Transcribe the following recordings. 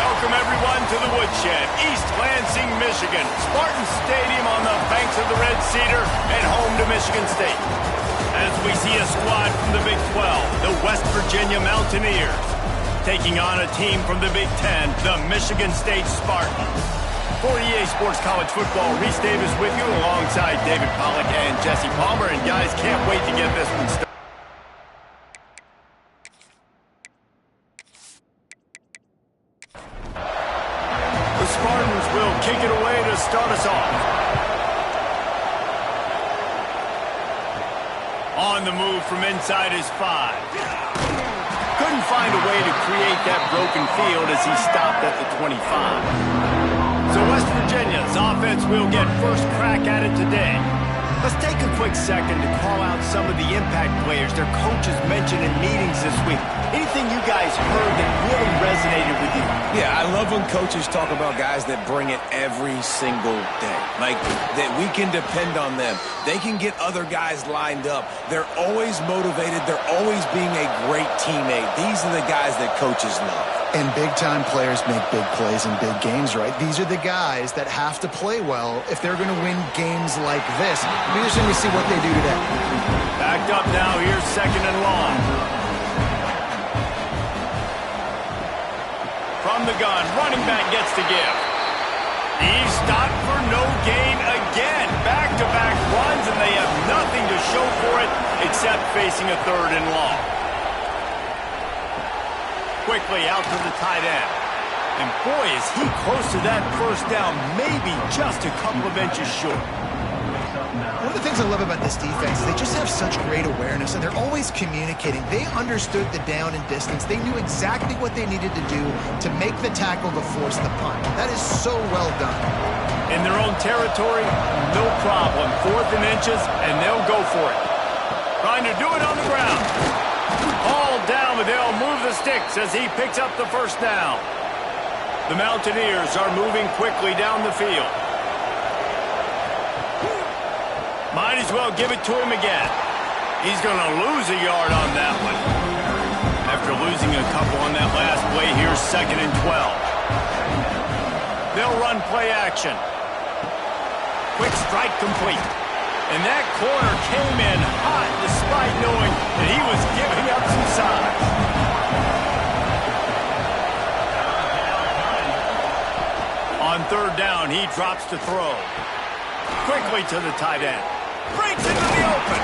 Welcome, everyone, to the Woodshed, East Lansing, Michigan. Spartan Stadium on the banks of the Red Cedar and home to Michigan State. As we see a squad from the Big 12, the West Virginia Mountaineers, taking on a team from the Big 10, the Michigan State Spartans. For EA Sports College Football, Reese Davis with you alongside David Pollack and Jesse Palmer. And guys, can't wait to get this one started. The Spartans will kick it away to start us off. On the move from inside his 5. Couldn't find a way to create that broken field as he stopped at the 25. So West Virginia's offense will get first crack at it today. Let's take a quick second to call out some of the impact players their coaches mentioned in meetings this week. Anything you guys heard that really resonated with you? Yeah, I love when coaches talk about guys that bring it every single day. Like, that we can depend on them. They can get other guys lined up. They're always motivated. They're always being a great teammate. These are the guys that coaches love. And big-time players make big plays in big games, right? These are the guys that have to play well if they're going to win games like this. We're just going to see what they do today. Backed up now. Here's second and long. From the gun, running back gets to give. He's stopped for no gain again. Back-to-back runs, and they have nothing to show for it except facing a third and long. Quickly out to the tight end. And boy, is he close to that first down, maybe just a couple of inches short. One of the things I love about this defense is they just have such great awareness, and they're always communicating. They understood the down and distance. They knew exactly what they needed to do to make the tackle to force the punt. That is so well done. In their own territory, no problem. 4th and inches, and they'll go for it. Trying to do it on the ground. All down, but they'll move the sticks as he picks up the first down. The Mountaineers are moving quickly down the field. Might as well give it to him again. He's going to lose a yard on that one. After losing a couple on that last play, here's second and 12. They'll run play action. Quick strike complete. And that corner came in hot despite knowing that he was giving up some size. On third down, he drops to throw. Quickly to the tight end. Breaks into the open.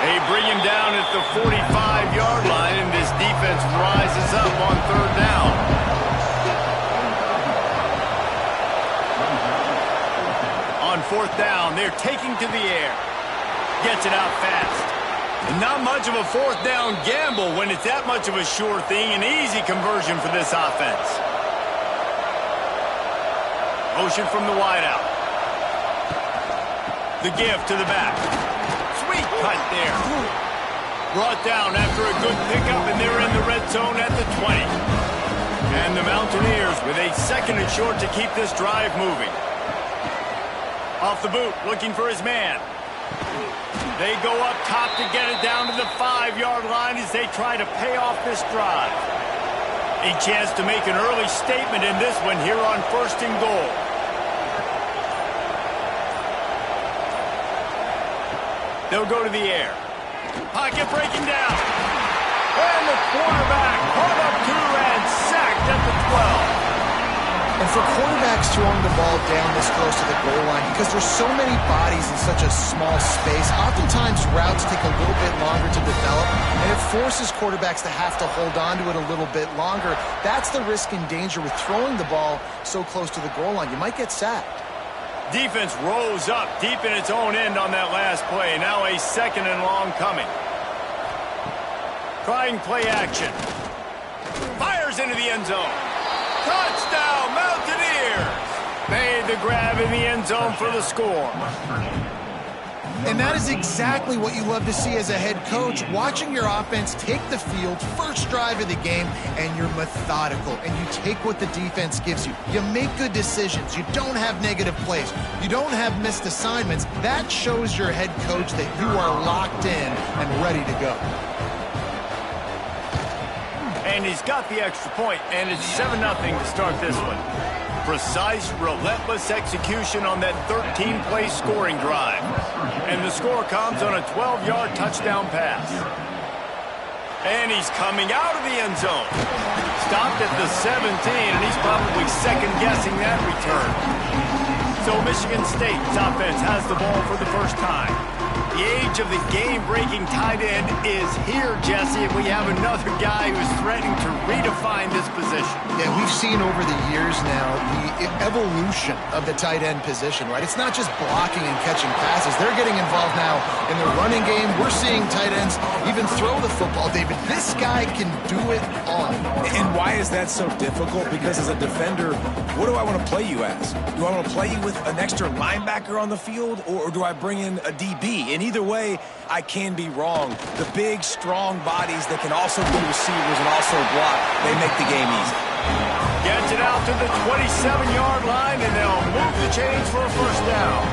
They bring him down at the 45-yard line, and this defense rises up on third down. On fourth down, they're taking to the air. Gets it out fast. And not much of a fourth down gamble when it's that much of a sure thing. An easy conversion for this offense. Motion from the wideout. The give to the back. Sweet cut there. Brought down after a good pickup, and they're in the red zone at the 20. And the Mountaineers with a second and short to keep this drive moving. Off the boot, looking for his man. They go up top to get it down to the 5-yard line as they try to pay off this drive. A chance to make an early statement in this one here on first and goal. They'll go to the air. Pocket breaking down. And the quarterback caught up to and sacked at the 12. And for quarterbacks throwing the ball down this close to the goal line, because there's so many bodies in such a small space, oftentimes routes take a little bit longer to develop, and it forces quarterbacks to have to hold on to it a little bit longer. That's the risk and danger with throwing the ball so close to the goal line. You might get sacked. Defense rose up deep in its own end on that last play. Now a second and long coming. Trying play action. Fires into the end zone. Touchdown, Mountaineers! Made the grab in the end zone for the score. And that is exactly what you love to see as a head coach, watching your offense take the field, first drive of the game, and you're methodical, and you take what the defense gives you. You make good decisions. You don't have negative plays. You don't have missed assignments. That shows your head coach that you are locked in and ready to go. And he's got the extra point, and it's 7-0 to start this one. Precise, relentless execution on that 13-play scoring drive. And the score comes on a 12-yard touchdown pass. And he's coming out of the end zone. Stopped at the 17, and he's probably second-guessing that return. So Michigan State's offense has the ball for the first time. The age of the game-breaking tight end is here, Jesse, and we have another guy who's threatening to redefine this position. Yeah, we've seen over the years now the evolution of the tight end position, right? It's not just blocking and catching passes. They're getting involved now in the running game. We're seeing tight ends even throw the football, David. This guy can do it all. And why is that so difficult? Because as a defender, what do I want to play you as? Do I want to play you with an extra linebacker on the field, or do I bring in a DB? And either way, I can be wrong. The big, strong bodies that can also be receivers and also block, they make the game easy. Gets it out to the 27-yard line, and they'll move the chains for a first down.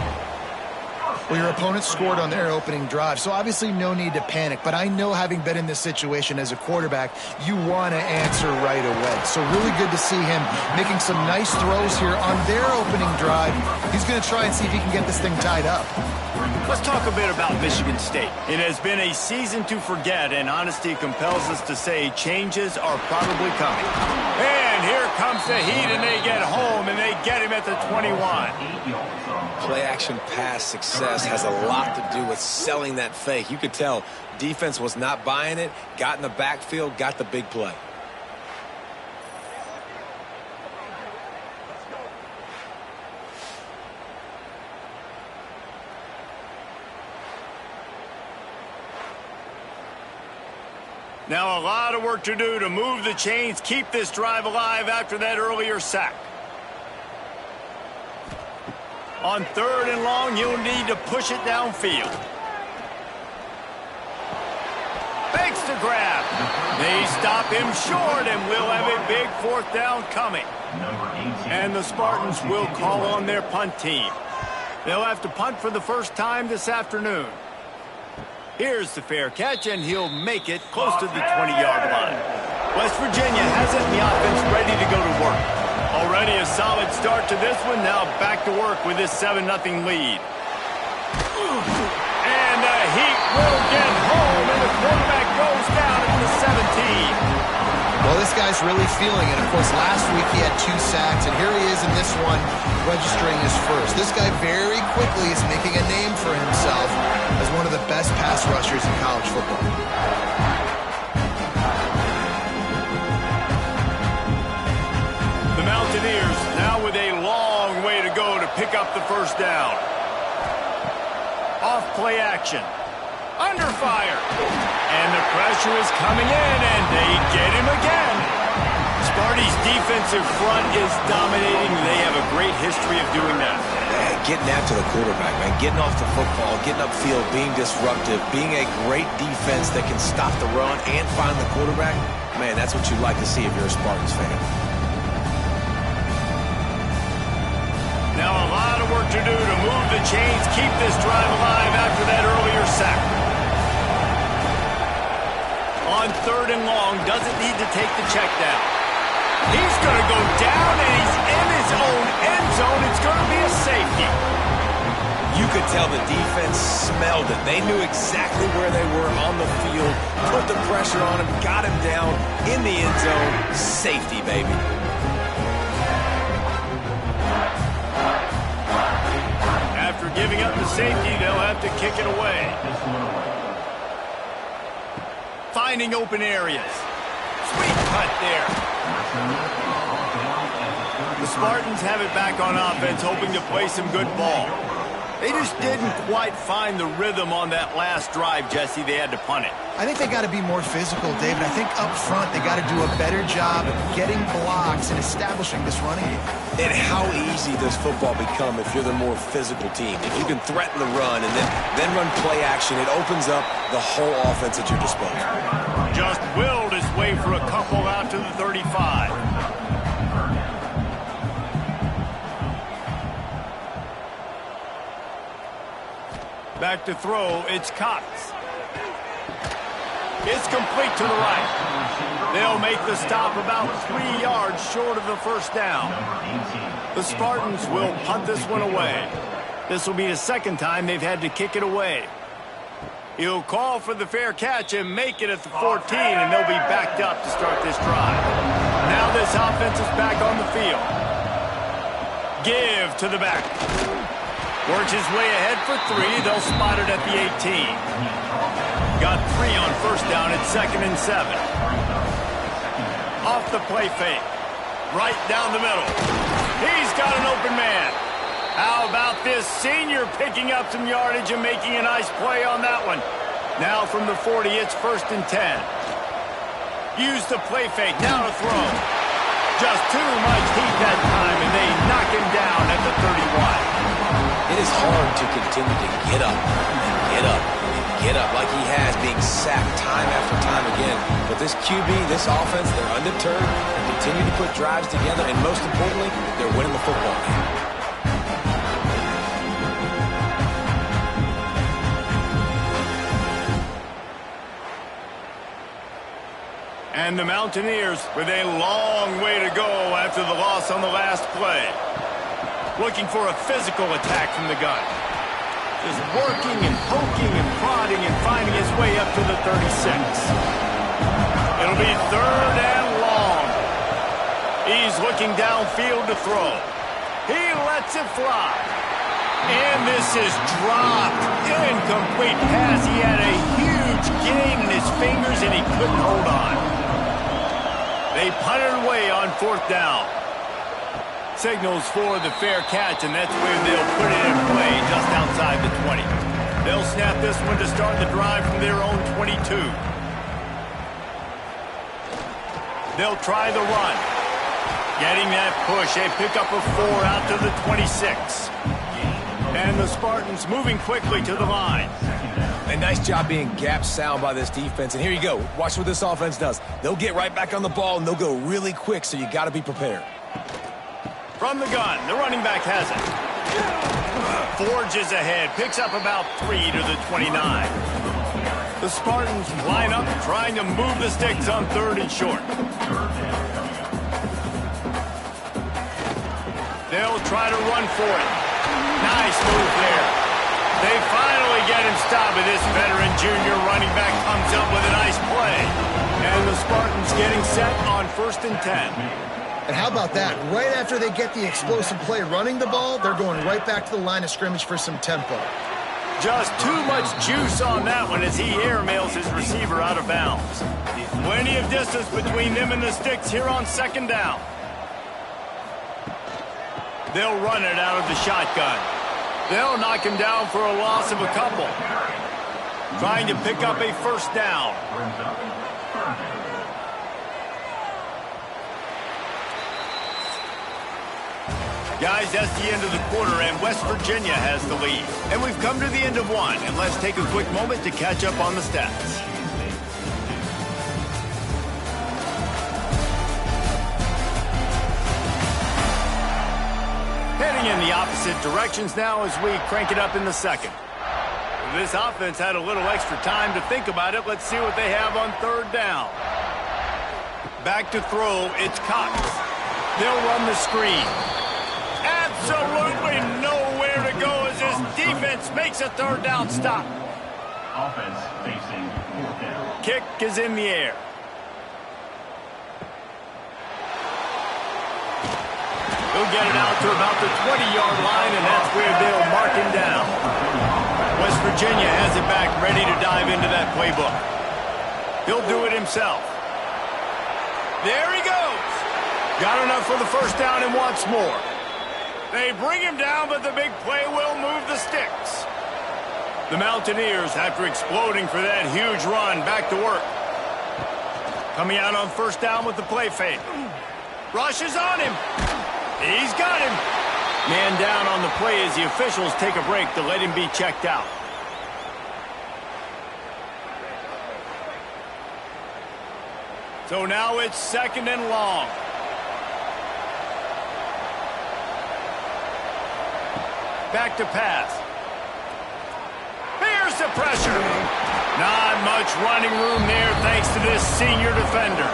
Well, your opponent scored on their opening drive, so obviously no need to panic. But I know, having been in this situation as a quarterback, you want to answer right away. So really good to see him making some nice throws here on their opening drive. He's going to try and see if he can get this thing tied up. Let's talk a bit about Michigan State. It has been a season to forget, and honesty compels us to say changes are probably coming. And here comes the heat, and they get home, and they get him at the 21. Play-action pass success has a lot to do with selling that fake. You could tell defense was not buying it, got in the backfield, got the big play. Now a lot of work to do to move the chains, keep this drive alive after that earlier sack. On 3rd and long, you'll need to push it downfield. Fakes to grab. They stop him short, and we'll have a big 4th down coming. And the Spartans will call on their punt team. They'll have to punt for the first time this afternoon. Here's the fair catch, and he'll make it close to the 20-yard line. West Virginia has it, and the offense ready to go to work. Already a solid start to this one. Now back to work with this 7-0 lead. And the Heat will get home, and the quarterback goes down at the 17. Well, this guy's really feeling it. Of course, last week he had 2 sacks, and here he is in this one, registering his first. This guy very quickly is making a name for himself as one of the best pass rushers in college football. The Mountaineers now with a long way to go to pick up the first down. Off play action. Under fire. And the pressure is coming in, and they get him again. Sparty's defensive front is dominating. They have a great history of doing that. Getting after the quarterback, man. Getting off the football, getting upfield, being disruptive, being a great defense that can stop the run and find the quarterback. Man, that's what you'd like to see if you're a Spartans fan. Now a lot of work to do to move the chains, keep this drive alive after that earlier sack. On 3rd and long, doesn't need to take the check down. He's going to go down, and he's in his own end zone. It's going to be a safety. You could tell the defense smelled it. They knew exactly where they were on the field, put the pressure on him, got him down in the end zone. Safety, baby. After giving up the safety, they'll have to kick it away. Finding open areas. Sweet cut there. The Spartans have it back on offense, hoping to play some good ball. They just didn't quite find the rhythm on that last drive, Jesse. They had to punt it. I think they got to be more physical, David. I think up front they got to do a better job of getting blocks and establishing this running game. And how easy does football become if you're the more physical team? If you can threaten the run and then run play action, it opens up the whole offense at your disposal. Just willed his way for a couple out to the 35. Back to throw, it's Cox. It's complete to the right. They'll make the stop about 3 yards short of the first down. The Spartans will punt this one away. This will be the second time they've had to kick it away. He'll call for the fair catch and make it at the 14, and they'll be backed up to start this drive. Now this offense is back on the field. Give to the back. Works his way ahead for 3. They'll spot it at the 18. Got 3 on first down at 2nd and 7. Off the play fake. Right down the middle. He's got an open man. How about this senior picking up some yardage and making a nice play on that one? Now from the 40, it's 1st and 10. Use the play fake. Now to throw. Just too much heat that time, and they knock him down at the 31. It is hard to continue to get up and get up and get up like he has, being sacked time after time again. But this QB, this offense, they're undeterred. They continue to put drives together, and most importantly, they're winning the football game. And the Mountaineers with a long way to go after the loss on the last play. Looking for a physical attack from the gun. Just working and poking and prodding and finding his way up to the 36. It'll be 3rd and long. He's looking downfield to throw. He lets it fly. And this is dropped. Incomplete pass. He had a huge gain in his fingers and he couldn't hold on. They punted away on 4th down. Signals for the fair catch, and that's where they'll put it in play just outside the 20. They'll snap this one to start the drive from their own 22. They'll try the run. Getting that push, a pickup of 4 out to the 26. And the Spartans moving quickly to the line. A nice job being gap sound by this defense. And here you go. Watch what this offense does. They'll get right back on the ball, and they'll go really quick, so you got to be prepared. From the gun, the running back has it. Forges ahead, picks up about 3 to the 29. The Spartans line up, trying to move the sticks on 3rd and short. They'll try to run for it. Nice move there. They finally get him stopped, but this veteran junior running back comes up with a nice play. And the Spartans getting set on 1st and 10. And how about that? Right after they get the explosive play running the ball, they're going right back to the line of scrimmage for some tempo. Just too much juice on that one as he airmails his receiver out of bounds. Plenty of distance between them and the sticks here on 2nd down. They'll run it out of the shotgun. They'll knock him down for a loss of a couple. Trying to pick up a 1st down. Guys, that's the end of the quarter, and West Virginia has the lead. And we've come to the end of one, and let's take a quick moment to catch up on the stats. Heading in the opposite directions now as we crank it up in the second. This offense had a little extra time to think about it. Let's see what they have on 3rd down. Back to throw, it's Cox. They'll run the screen. Absolutely nowhere to go as this defense makes a 3rd down stop. Offense facing 4th down. Kick is in the air. He'll get it out to about the 20-yard line, and that's where they'll mark him down. West Virginia has it back, ready to dive into that playbook. He'll do it himself. There he goes. Got enough for the 1st down and wants more. They bring him down, but the big play will move the sticks. The Mountaineers, after exploding for that huge run, back to work. Coming out on 1st down with the play fake. Rushes on him. He's got him. Man down on the play as the officials take a break to let him be checked out. So now it's 2nd and long. Back to pass. Here's the pressure. Not much running room there thanks to this senior defender.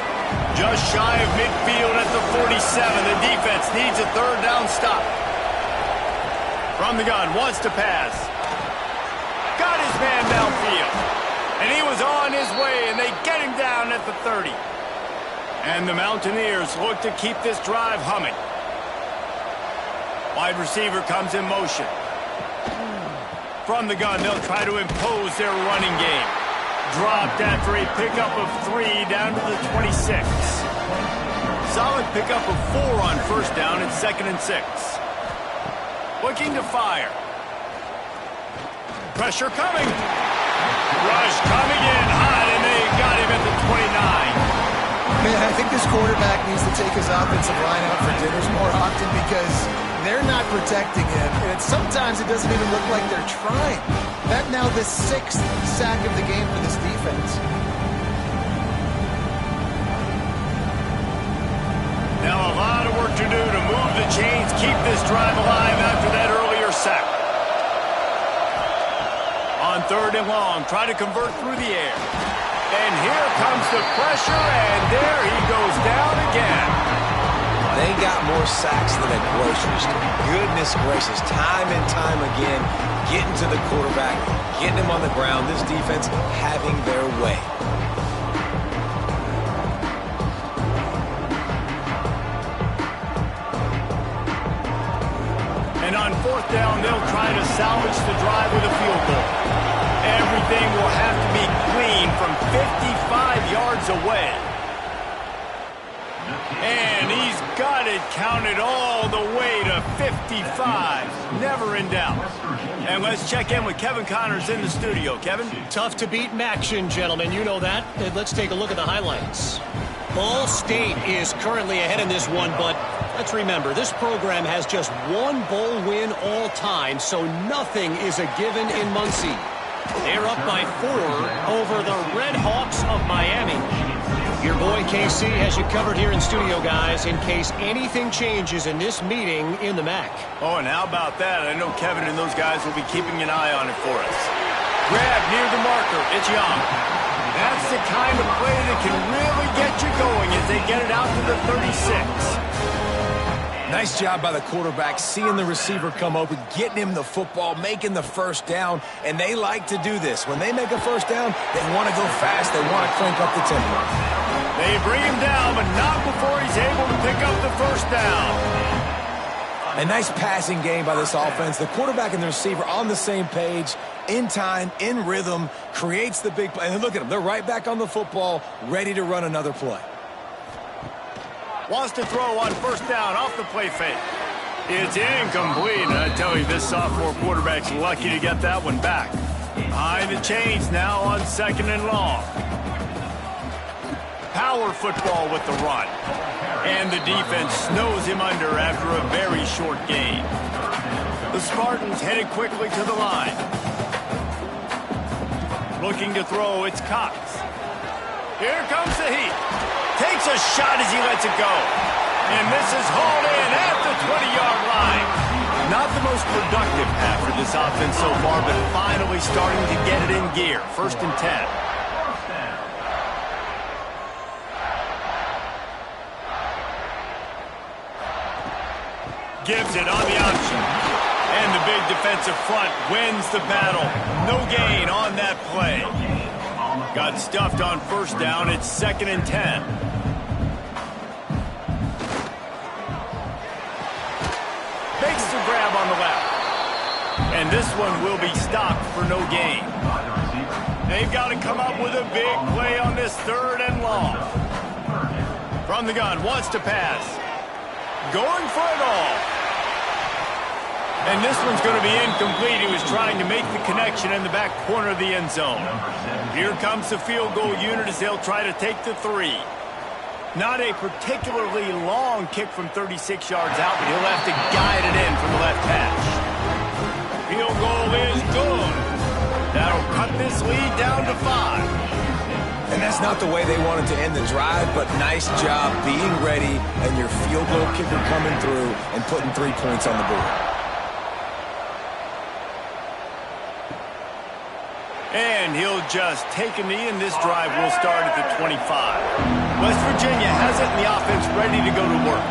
Just shy of midfield at the 47. The defense needs a third down stop. From the gun, wants to pass. Got his man downfield. And he was on his way, and they get him down at the 30. And the Mountaineers look to keep this drive humming. Wide receiver comes in motion. From the gun, they'll try to impose their running game. Dropped after a pickup of 3 down to the 26. Solid pickup of 4 on first down and 2nd and 6. Looking to fire. Pressure coming. Rush coming in hot, and they got him at the 29. Man, I think this quarterback needs to take his offensive line out for dinners more often because they're not protecting him, and sometimes it doesn't even look like they're trying. That now the 6th sack of the game for this defense. Now a lot of work to do to move the chains, keep this drive alive after that earlier sack. On 3rd and long, try to convert through the air. And here comes the pressure, and there he goes down again. They got more sacks than a grocery store. Goodness gracious, time and time again, getting to the quarterback, getting him on the ground. This defense having their way. And on 4th down, they'll try to salvage the drive with a field goal. Everything will have to be clean from 55 yards away. And he's got it counted all the way to 55. Never in doubt. And let's check in with Kevin Connors in the studio. Kevin? Tough to beat action, gentlemen. You know that. And let's take a look at the highlights. Ball State is currently ahead in this one, but let's remember, this program has just one bowl win all time, so nothing is a given in Muncie. They're up by 4 over the Red Hawks of Miami. Your boy KC has you covered here in studio, guys, in case anything changes in this meeting in the MAC. Oh, and how about that? I know Kevin and those guys will be keeping an eye on it for us. Grab near the marker. It's Young. That's the kind of play that can really get you going as they get it out to the 36. Nice job by the quarterback, seeing the receiver come open, getting him the football, making the first down, and they like to do this. When they make a first down, they want to go fast, they want to crank up the tempo. They bring him down, but not before he's able to pick up the first down. A nice passing game by this offense. The quarterback and the receiver on the same page, in time, in rhythm, creates the big play. And look at them, they're right back on the football, ready to run another play. Wants to throw on first down off the play fake. It's incomplete. And I tell you, this sophomore quarterback's lucky to get that one back. Behind the chains now on 2nd and long. Power football with the run. And the defense snows him under after a very short gain. The Spartans headed quickly to the line. Looking to throw, it's Cox. Here comes the heat. Takes a shot as he lets it go. And this is hauled in at the 20-yard line. Not the most productive half for this offense so far, but finally starting to get it in gear. 1st and 10. Gives it on the option. And the big defensive front wins the battle. No gain on that play. Got stuffed on first down. It's 2nd and 10. Makes the grab on the left. And this one will be stopped for no gain. They've got to come up with a big play on this 3rd and long. From the gun, wants to pass. Going for it all. And this one's going to be incomplete. He was trying to make the connection in the back corner of the end zone. Here comes the field goal unit as they'll try to take the 3. Not a particularly long kick from 36 yards out, but he'll have to guide it in from the left hash. Field goal is good. That'll cut this lead down to 5. And that's not the way they wanted to end the drive, but nice job being ready and your field goal kicker coming through and putting 3 points on the board. And he'll just take a knee, and this drive will start at the 25. West Virginia has it, and the offense ready to go to work.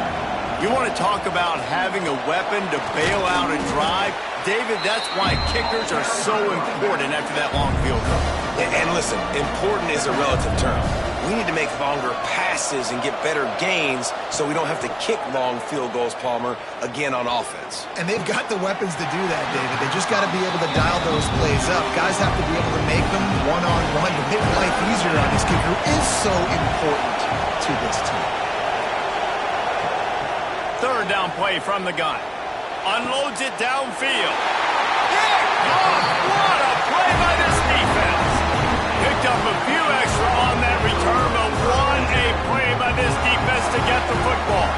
You want to talk about having a weapon to bail out a drive? David, that's why kickers are so important after that long field goal. And listen, important is a relative term. We need to make longer passes and get better gains so we don't have to kick long field goals, Palmer, again on offense. And they've got the weapons to do that, David. They just got to be able to dial those plays up. Guys have to be able to make them one-on-one to make life easier on this kicker is so important to this team. Third down play from the gun. Unloads it downfield. Yeah! Oh, what a play by this defense. Picked up a few extra on that return, but what a play by this defense to get the football.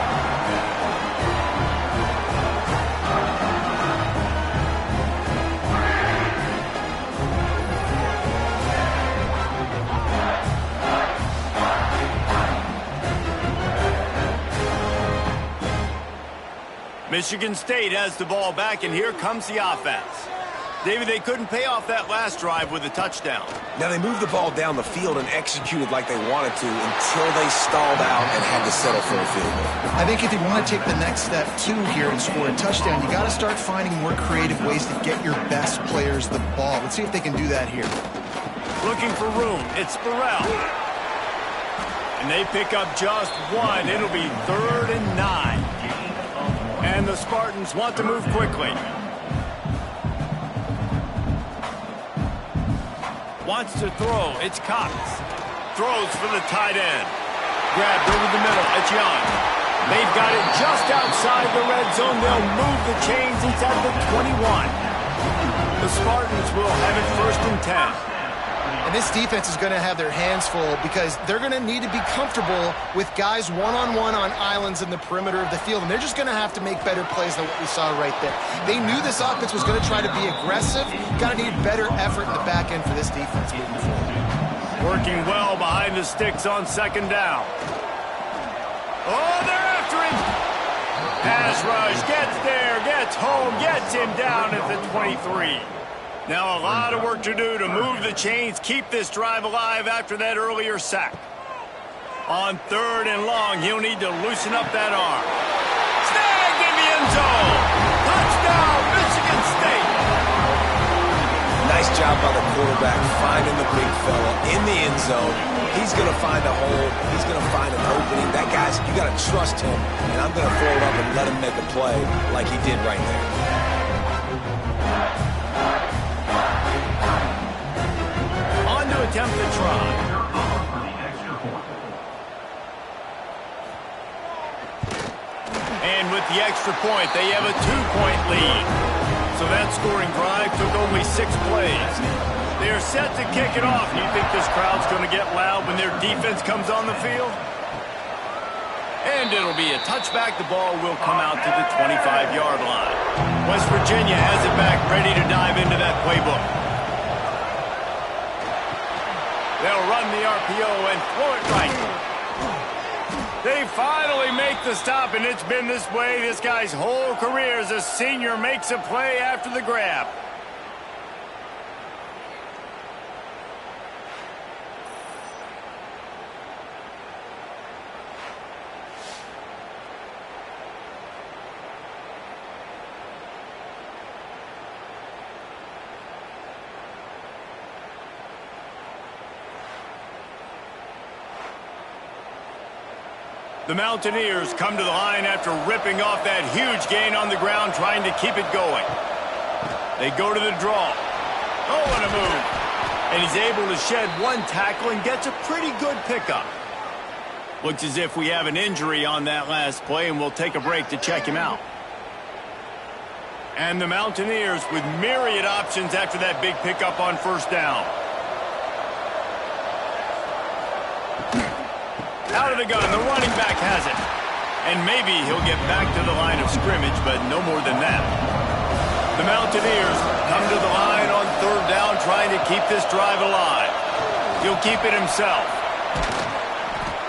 Michigan State has the ball back, and here comes the offense. David, they couldn't pay off that last drive with a touchdown. Now, they moved the ball down the field and executed like they wanted to until they stalled out and had to settle for a field goal. I think if you want to take the next step, too, here and score a touchdown, you got to start finding more creative ways to get your best players the ball. Let's see if they can do that here. Looking for room. It's Burrell. And they pick up just one. It'll be 3rd and 9. And the Spartans want to move quickly. Wants to throw. It's Cox. Throws for the tight end. Grabbed over the middle. It's Young. They've got it just outside the red zone. They'll move the chains. It's at the 21. The Spartans will have it 1st and 10. And this defense is going to have their hands full because they're going to need to be comfortable with guys one-on-one on islands in the perimeter of the field. And they're just going to have to make better plays than what we saw right there. They knew this offense was going to try to be aggressive. Got to need better effort in the back end for this defense moving forward. Working well behind the sticks on 2nd down. Oh, they're after him. Pass rush, gets there, gets home, gets him down at the 23. Now a lot of work to do to move the chains, keep this drive alive after that earlier sack. On 3rd and long, he'll need to loosen up that arm. Snagged in the end zone. Touchdown, Michigan State. Nice job by the quarterback finding the big fella in the end zone. He's going to find a hole. He's going to find an opening. That guy's, you got to trust him, and I'm going to throw it up and let him make a play like he did right there. Attempt the try. And with the extra point, they have a 2-point lead. So that scoring drive took only 6 plays. They're set to kick it off. You think this crowd's going to get loud when their defense comes on the field? And it'll be a touchback. The ball will come out to the 25-yard line. West Virginia has it back, ready to dive into that playbook. They'll run the RPO and throw it right. They finally make the stop, and it's been this way this guy's whole career as a senior makes a play after the grab. The Mountaineers come to the line after ripping off that huge gain on the ground, trying to keep it going. They go to the draw. Oh, what a move. And he's able to shed one tackle and gets a pretty good pickup. Looks as if we have an injury on that last play, and we'll take a break to check him out. And the Mountaineers with myriad options after that big pickup on 1st down. Out of the gun, the running back has it. And maybe he'll get back to the line of scrimmage, but no more than that. The Mountaineers come to the line on 3rd down, trying to keep this drive alive. He'll keep it himself.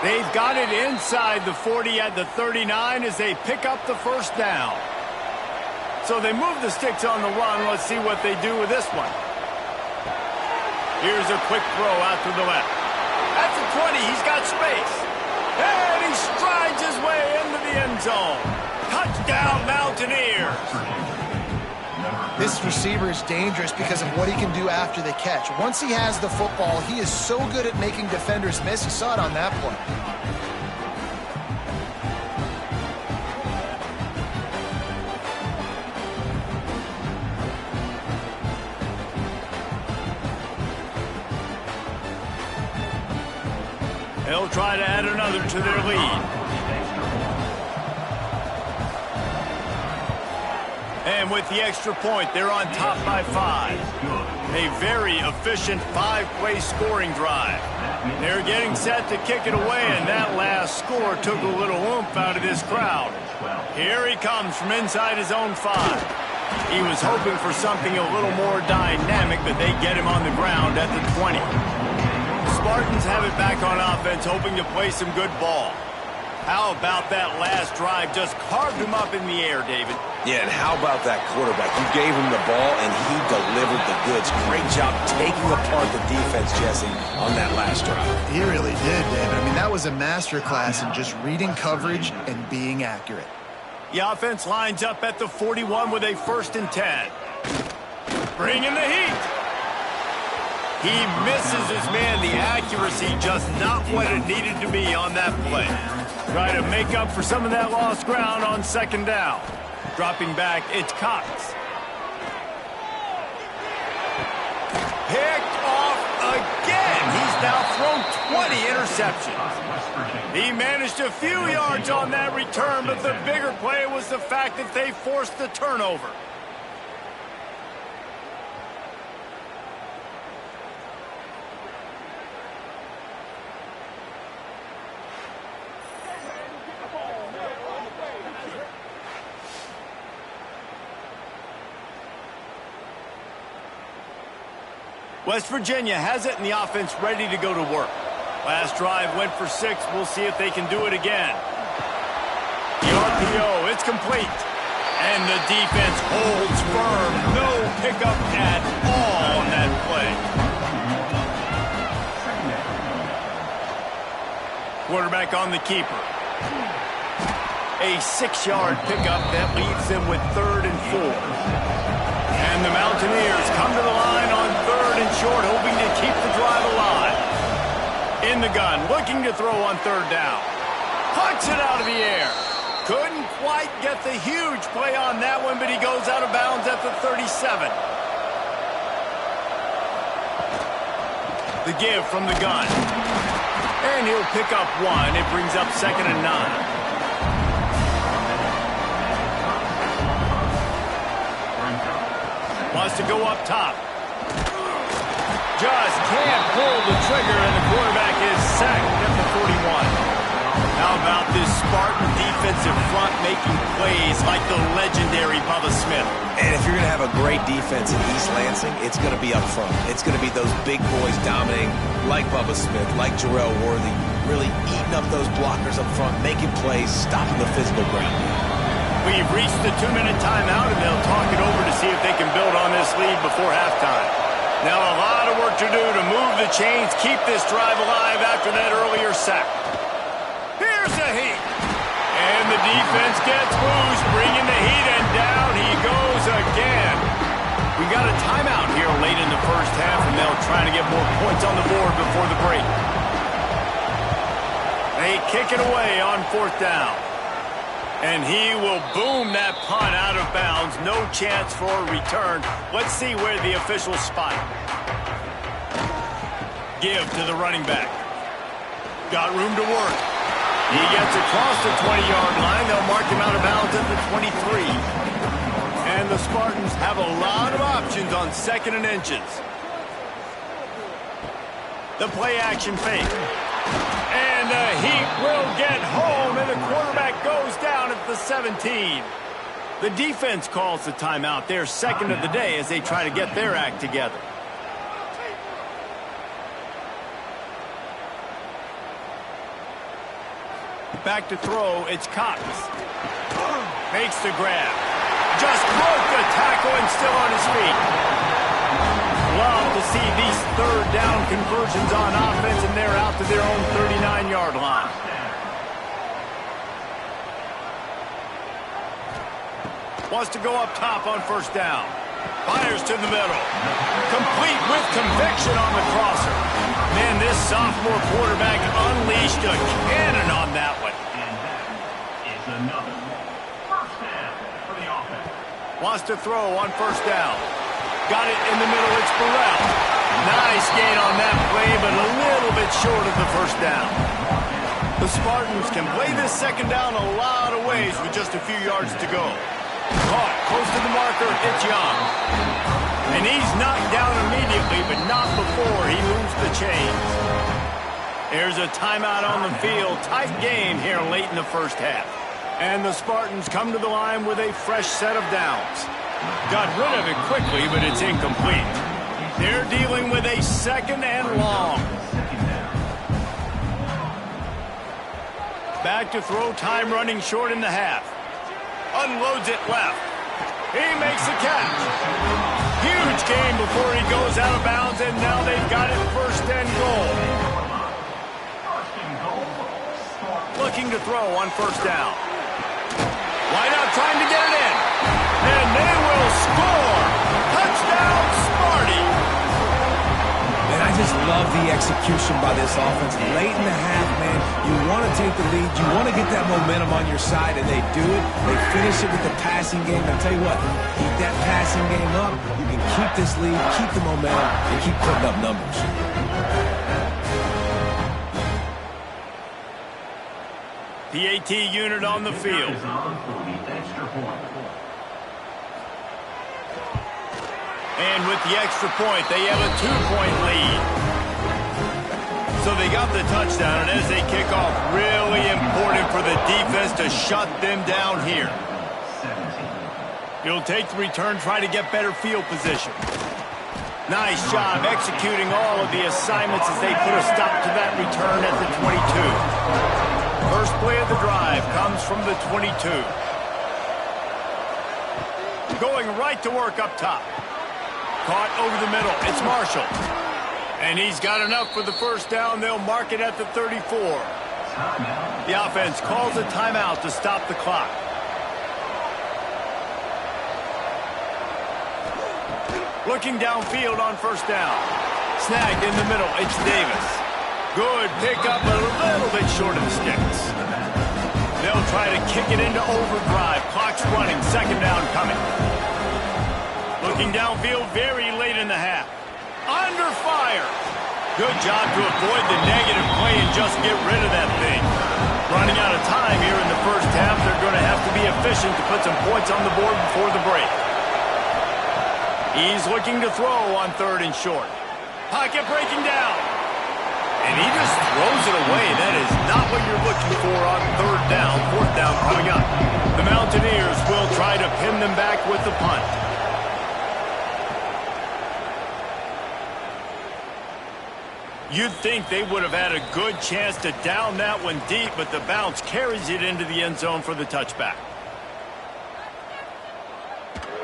They've got it inside the 40 at the 39 as they pick up the 1st down. So they move the sticks on the run. Let's see what they do with this one. Here's a quick throw out to the left. At the 20, he's got space. And he strides his way into the end zone. Touchdown, Mountaineers. This receiver is dangerous because of what he can do after the catch. Once he has the football, he is so good at making defenders miss. You saw it on that play. They'll try to add another to their lead. And with the extra point, they're on top by 5. A very efficient 5-play scoring drive. They're getting set to kick it away, and that last score took a little oomph out of this crowd. Here he comes from inside his own 5. He was hoping for something a little more dynamic, but they get him on the ground at the 20. Spartans have it back on offense, hoping to play some good ball. How about that last drive? Just carved him up in the air, David. Yeah, and how about that quarterback? You gave him the ball, and he delivered the goods. Great job taking apart the defense, Jesse, on that last drive. He really did, David. I mean, that was a masterclass in just reading coverage and being accurate. The offense lines up at the 41 with a 1st and 10. Bringing the heat. He misses his man. The accuracy just not what it needed to be on that play. Try to make up for some of that lost ground on 2nd down. Dropping back, it's Cox. Picked off again. He's now thrown 20 interceptions. He managed a few yards on that return, but the bigger play was the fact that they forced the turnover. West Virginia has it, and the offense ready to go to work. Last drive went for 6. We'll see if they can do it again. The RPO, it's complete. And the defense holds firm. No pickup at all on that play. Quarterback on the keeper. A 6-yard pickup that leaves them with 3rd and 4. And the Mountaineers come to the line on 3rd and short, hoping to keep the drive alive. In the gun, looking to throw on 3rd down. Punts it out of the air. Couldn't quite get the huge play on that one, but he goes out of bounds at the 37. The give from the gun. And he'll pick up 1. It brings up 2nd and 9. Wants to go up top. Just can't pull the trigger, and the quarterback is sacked at the 41. How about this Spartan defensive front making plays like the legendary Bubba Smith? And if you're going to have a great defense in East Lansing, it's going to be up front. It's going to be those big boys dominating like Bubba Smith, like Jarrell Worthy, really eating up those blockers up front, making plays, stopping the physical ground. We've reached the 2-minute timeout, and they'll talk it over to see if they can build on this lead before halftime. Now a lot of work to do to move the chains, keep this drive alive after that earlier sack. Here's the heat. And the defense gets loose, bringing the heat, and down he goes again. We got a timeout here late in the first half, and they'll try to get more points on the board before the break. They kick it away on 4th down. And he will boom that punt out of bounds. No chance for a return. Let's see where the officials spot it. Give to the running back. Got room to work. He gets across the 20-yard line. They'll mark him out of bounds at the 23. And the Spartans have a lot of options on 2nd and inches. The play action fake. And the Heat will get home, and the quarterback goes down at the 17. The defense calls the timeout. They're 2nd of the day as they try to get their act together. Back to throw, it's Cox. Makes the grab. Just broke the tackle and still on his feet. love to see these third down conversions on offense, and they're out to their own 39-yard line. Wants to go up top on first down. Fires to the middle. Complete with conviction on the crosser. Man, this sophomore quarterback unleashed a cannon on that one. And that is another first down for the offense. Wants to throw on first down. Got it in the middle. It's Burrell. Nice gain on that play, but a little bit short of the first down. The Spartans can play this second down a lot of ways with just a few yards to go. Caught close to the marker. It's Young. And he's knocked down immediately, but not before he moves the chains. There's a timeout on the field. Tight game here late in the first half. And the Spartans come to the line with a fresh set of downs. Got rid of it quickly, but it's incomplete. They're dealing with a second and long. Back to throw, time running short in the half. Unloads it left. He makes the catch. Huge game before he goes out of bounds, and now they've got it first and goal. Looking to throw on first down. Wide out, trying to get it in. And they will score. Touchdown, Sparty. And I just love the execution by this offense. Late in the half, man, you want to take the lead. You want to get that momentum on your side, and they do it. They finish it with the passing game. I'll tell you what, keep that passing game up. You can keep this lead, keep the momentum, and keep putting up numbers. PAT unit on the field. And with the extra point, they have a 2-point lead. So they got the touchdown, and as they kick off, really important for the defense to shut them down here. He'll take the return, try to get better field position. Nice job executing all of the assignments as they put a stop to that return at the 22. First play of the drive comes from the 22. Going right to work up top. Caught over the middle. It's Marshall. And he's got enough for the first down. They'll mark it at the 34. The offense calls a timeout to stop the clock. Looking downfield on first down. Snagged in the middle. It's Davis. Good pickup, but a little bit short of the sticks. They'll try to kick it into overdrive. Clock's running. Second down coming. Looking downfield very late in the half. Under fire. Good job to avoid the negative play and just get rid of that thing. Running out of time here in the first half. They're going to have to be efficient to put some points on the board before the break. He's looking to throw on third and short. Pocket breaking down. And he just throws it away. That is not what you're looking for on third down. Fourth down coming up. The Mountaineers will try to pin them back with the punt. You'd think they would have had a good chance to down that one deep, but the bounce carries it into the end zone for the touchback.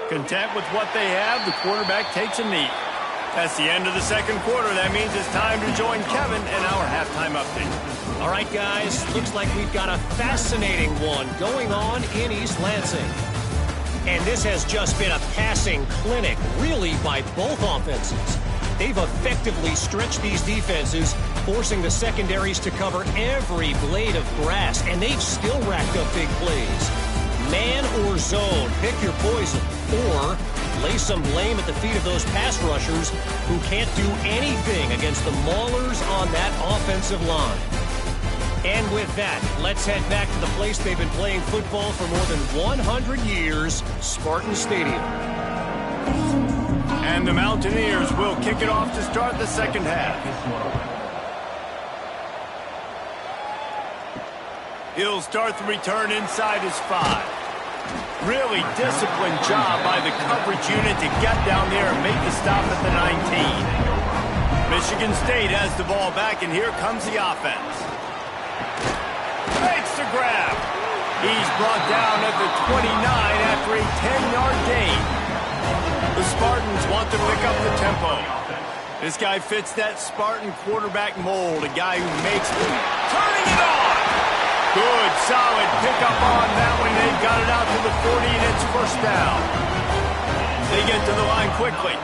Content with what they have, the quarterback takes a knee. That's the end of the second quarter. That means it's time to join Kevin in our halftime update. All right, guys, looks like we've got a fascinating one going on in East Lansing. And this has just been a passing clinic, really, by both offenses. They've effectively stretched these defenses, forcing the secondaries to cover every blade of grass, and they've still racked up big plays. Man or zone, pick your poison, or lay some blame at the feet of those pass rushers who can't do anything against the maulers on that offensive line. And with that, let's head back to the place they've been playing football for more than 100 years, Spartan Stadium. And the Mountaineers will kick it off to start the second half. He'll start the return inside his 5. Really disciplined job by the coverage unit to get down there and make the stop at the 19. Michigan State has the ball back, and here comes the offense. Makes the grab. He's brought down at the 29 after a 10-yard gain. The Spartans want to pick up the tempo. This guy fits that Spartan quarterback mold, a guy who makes them. Turning it on! Good, solid pickup on that one. They got it out to the 40, and it's first down. They get to the line quickly.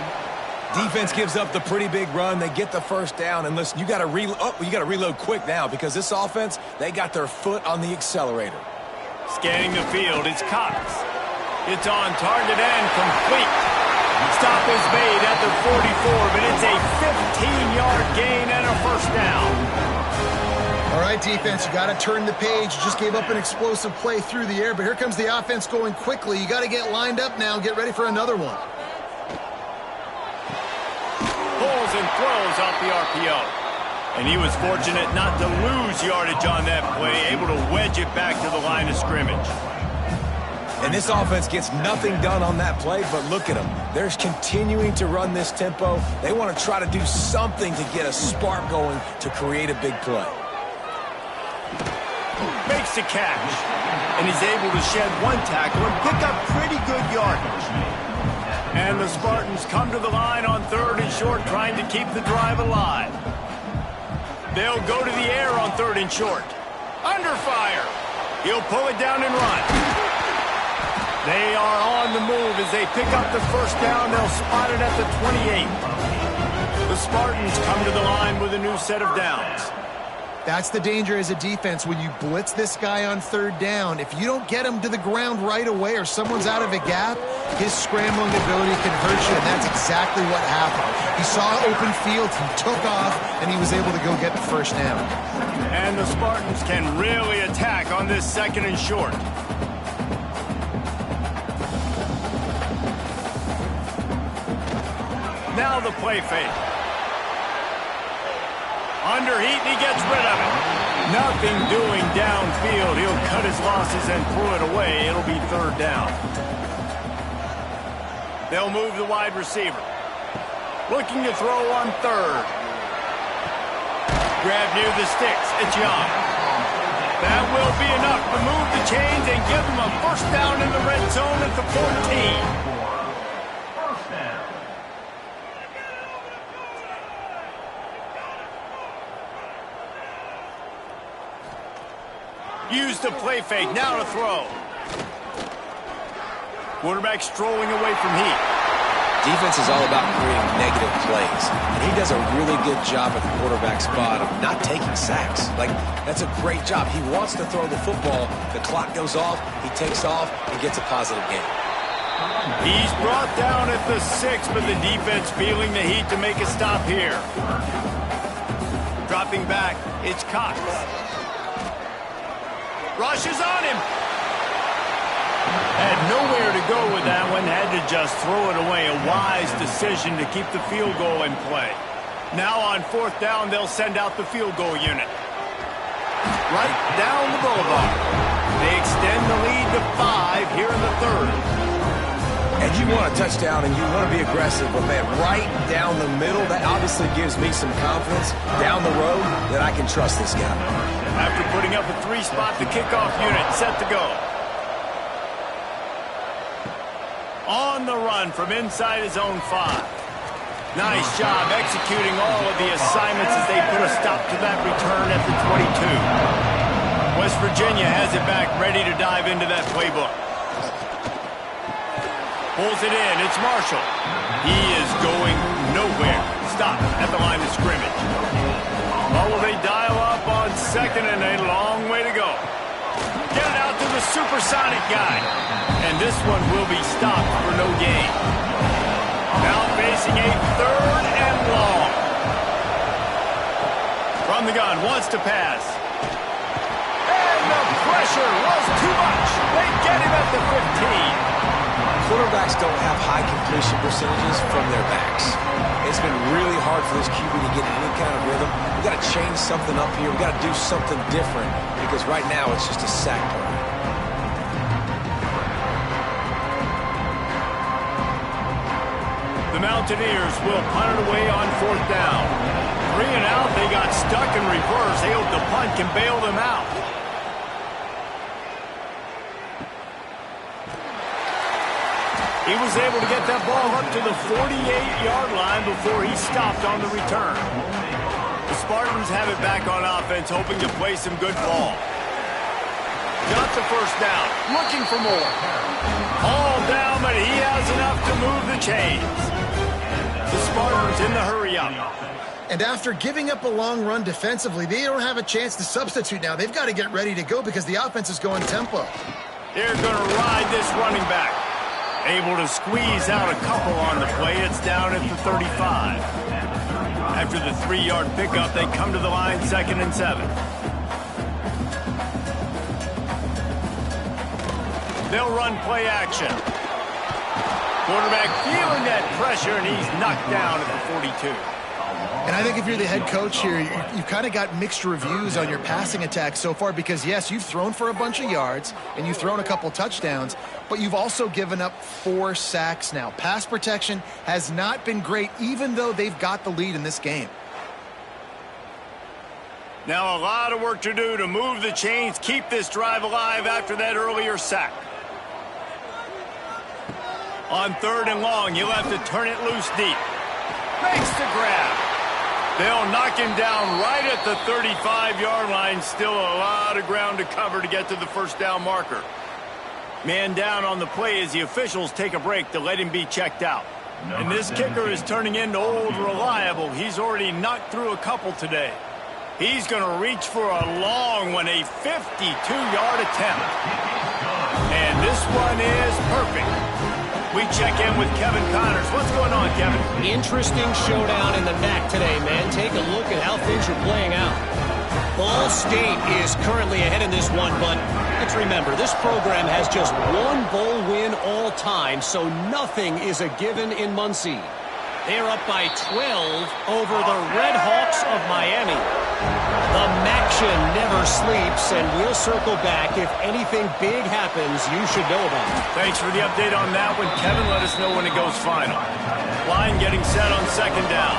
Defense gives up the pretty big run. They get the first down, and listen, you got to reload quick now because this offense, they got their foot on the accelerator. Scanning the field, it's Cox. It's on target and complete. Stop is made at the 44, but it's a 15-yard gain and a first down. All right, defense, you got to turn the page. You just gave up an explosive play through the air, but here comes the offense going quickly. You got to get lined up now and get ready for another one. Pulls and throws off the RPO. And he was fortunate not to lose yardage on that play, able to wedge it back to the line of scrimmage. And this offense gets nothing done on that play, but look at them. They're continuing to run this tempo. They want to try to do something to get a spark going to create a big play. Makes the catch. And he's able to shed one tackle and pick up pretty good yardage. And the Spartans come to the line on 3rd and short, trying to keep the drive alive. They'll go to the air on 3rd and short. Under fire. He'll pull it down and run. They are on the move as they pick up the first down. They'll spot it at the 28. The Spartans come to the line with a new set of downs. That's the danger as a defense when you blitz this guy on 3rd down. If you don't get him to the ground right away or someone's out of a gap, his scrambling ability can hurt you, and that's exactly what happened. He saw open field, he took off, and he was able to go get the first down. And the Spartans can really attack on this 2nd and short. Now the play fake. Under heat, and he gets rid of it. Nothing doing downfield. He'll cut his losses and throw it away. It'll be 3rd down. They'll move the wide receiver. Looking to throw on 3rd. Grab near the sticks. It's Young. That will be enough to move the chains and give them a first down in the red zone at the 14. Use the play fake, now to throw. Quarterback strolling away from heat. Defense is all about creating negative plays, and he does a really good job at the quarterback spot of not taking sacks. Like, that's a great job. He wants to throw the football. The clock goes off, he takes off, and gets a positive gain. He's brought down at the 6, but the defense feeling the heat to make a stop here. Dropping back, it's Cox. Rushes on him. Had nowhere to go with that one. Had to just throw it away. A wise decision to keep the field goal in play. Now on 4th down, they'll send out the field goal unit. Right down the boulevard. They extend the lead to 5 here in the 3rd. And you want a touchdown and you want to be aggressive, but man, right down the middle, that obviously gives me some confidence down the road that I can trust this guy. After putting up a 3-spot, the kickoff unit set to go. On the run from inside his own 5. Nice job executing all of the assignments as they put a stop to that return at the 22. West Virginia has it back, ready to dive into that playbook. Pulls it in, it's Marshall. He is going nowhere. Stop at the line of scrimmage. Oh, will they dial up on 2nd and a long way to go. Get it out to the supersonic guy. And this one will be stopped for no gain. Now facing a 3rd and long. From the gun, wants to pass. And the pressure was too much. They get him at the 15. Quarterbacks don't have high completion percentages from their backs. It's been really hard for this QB to get any kind of rhythm. We've got to change something up here. We've got to do something different because right now it's just a sack play. The Mountaineers will punt it away on 4th down. 3 and out, they got stuck in reverse. They hope the punt can bail them out. He was able to get that ball up to the 48-yard line before he stopped on the return. The Spartans have it back on offense, hoping to play some good ball. Got the first down, looking for more. Hauled down, but he has enough to move the chains. The Spartans in the hurry-up. And after giving up a long run defensively, they don't have a chance to substitute now. They've got to get ready to go because the offense is going tempo. They're going to ride this running back. Able to squeeze out a couple on the play. It's down at the 35. After the 3-yard pickup, they come to the line 2nd and 7. They'll run play action. Quarterback feeling that pressure, and he's knocked down at the 42. And I think if you're the head coach here, you've kind of got mixed reviews on your passing attack so far because, yes, you've thrown for a bunch of yards and you've thrown a couple touchdowns, but you've also given up 4 sacks now. Pass protection has not been great, even though they've got the lead in this game. Now a lot of work to do to move the chains, keep this drive alive after that earlier sack. On 3rd and long, you'll have to turn it loose deep. Makes the grab. They'll knock him down right at the 35-yard line. Still a lot of ground to cover to get to the first down marker. Man down on the play as the officials take a break to let him be checked out. And this kicker is turning into old reliable. He's already knocked through a couple today. He's going to reach for a long one, a 52-yard attempt. And this one is perfect. We check in with Kevin Connors. What's going on, Kevin? Interesting showdown in the MAC today, man. Take a look at how things are playing out. Ball State is currently ahead in this one, but let's remember, this program has just one bowl win all time, so nothing is a given in Muncie. They're up by 12 over the Red Hawks of Miami. The MACtion never sleeps, and we'll circle back. If anything big happens, you should know about it. Thanks for the update on that one, Kevin. Let us know when it goes final. Line getting set on 2nd down.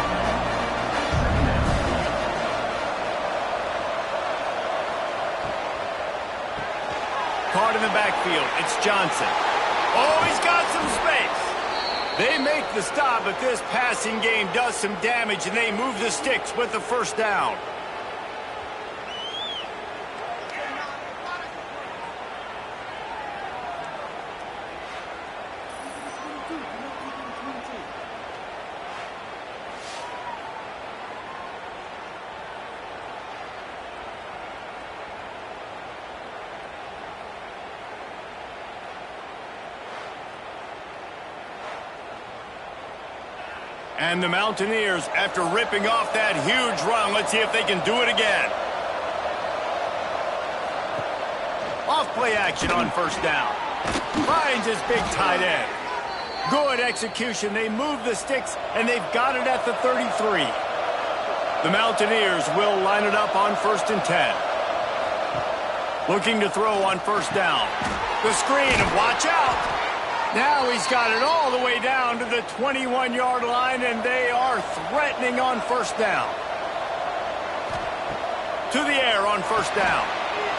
Caught in the backfield. It's Johnson. Oh, he's got some space. They make the stop, but this passing game does some damage, and they move the sticks with the first down. And the Mountaineers, after ripping off that huge run, let's see if they can do it again. Off play action on first down. Finds his big tight end. Good execution. They move the sticks, and they've got it at the 33. The Mountaineers will line it up on 1st and 10. Looking to throw on first down. The screen, and watch out. Now he's got it all the way down to the 21-yard line, and they are threatening on first down. To the air on first down.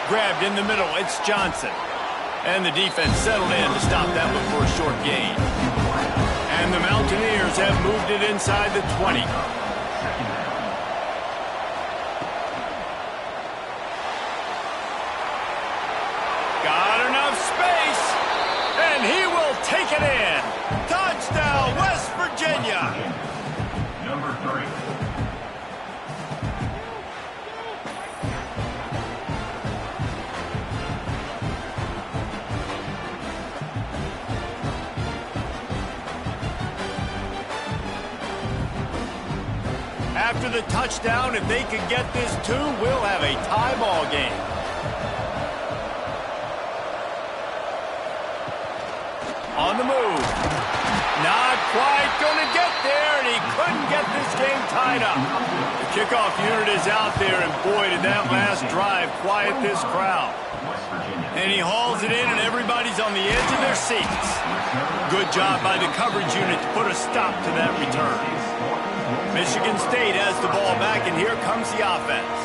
Grabbed in the middle, it's Johnson. And the defense settled in to stop that one for a short gain. And the Mountaineers have moved it inside the 20. Got enough space, and he will take it in. Touchdown, West Virginia. Number 3. After the touchdown, if they could get this too, we'll have a tie ball game. On the move. Not quite going to get there, and he couldn't get this game tied up. The kickoff unit is out there, and boy, did that last drive quiet this crowd. And he hauls it in, and everybody's on the edge of their seats. Good job by the coverage unit to put a stop to that return. Michigan State has the ball back, and here comes the offense.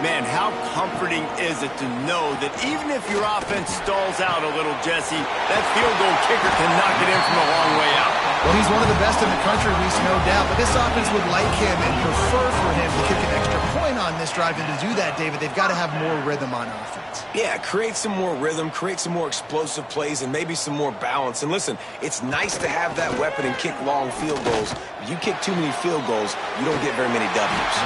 Man, how comforting is it to know that even if your offense stalls out a little, Jesse, that field goal kicker can knock it in from a long way out. Well, he's one of the best in the country, Reese, no doubt. But this offense would like him and prefer for him to kick an extra point on this drive. And to do that, David, they've got to have more rhythm on offense. Yeah, create some more rhythm, create some more explosive plays, and maybe some more balance. And listen, it's nice to have that weapon and kick long field goals. If you kick too many field goals, you don't get very many W's.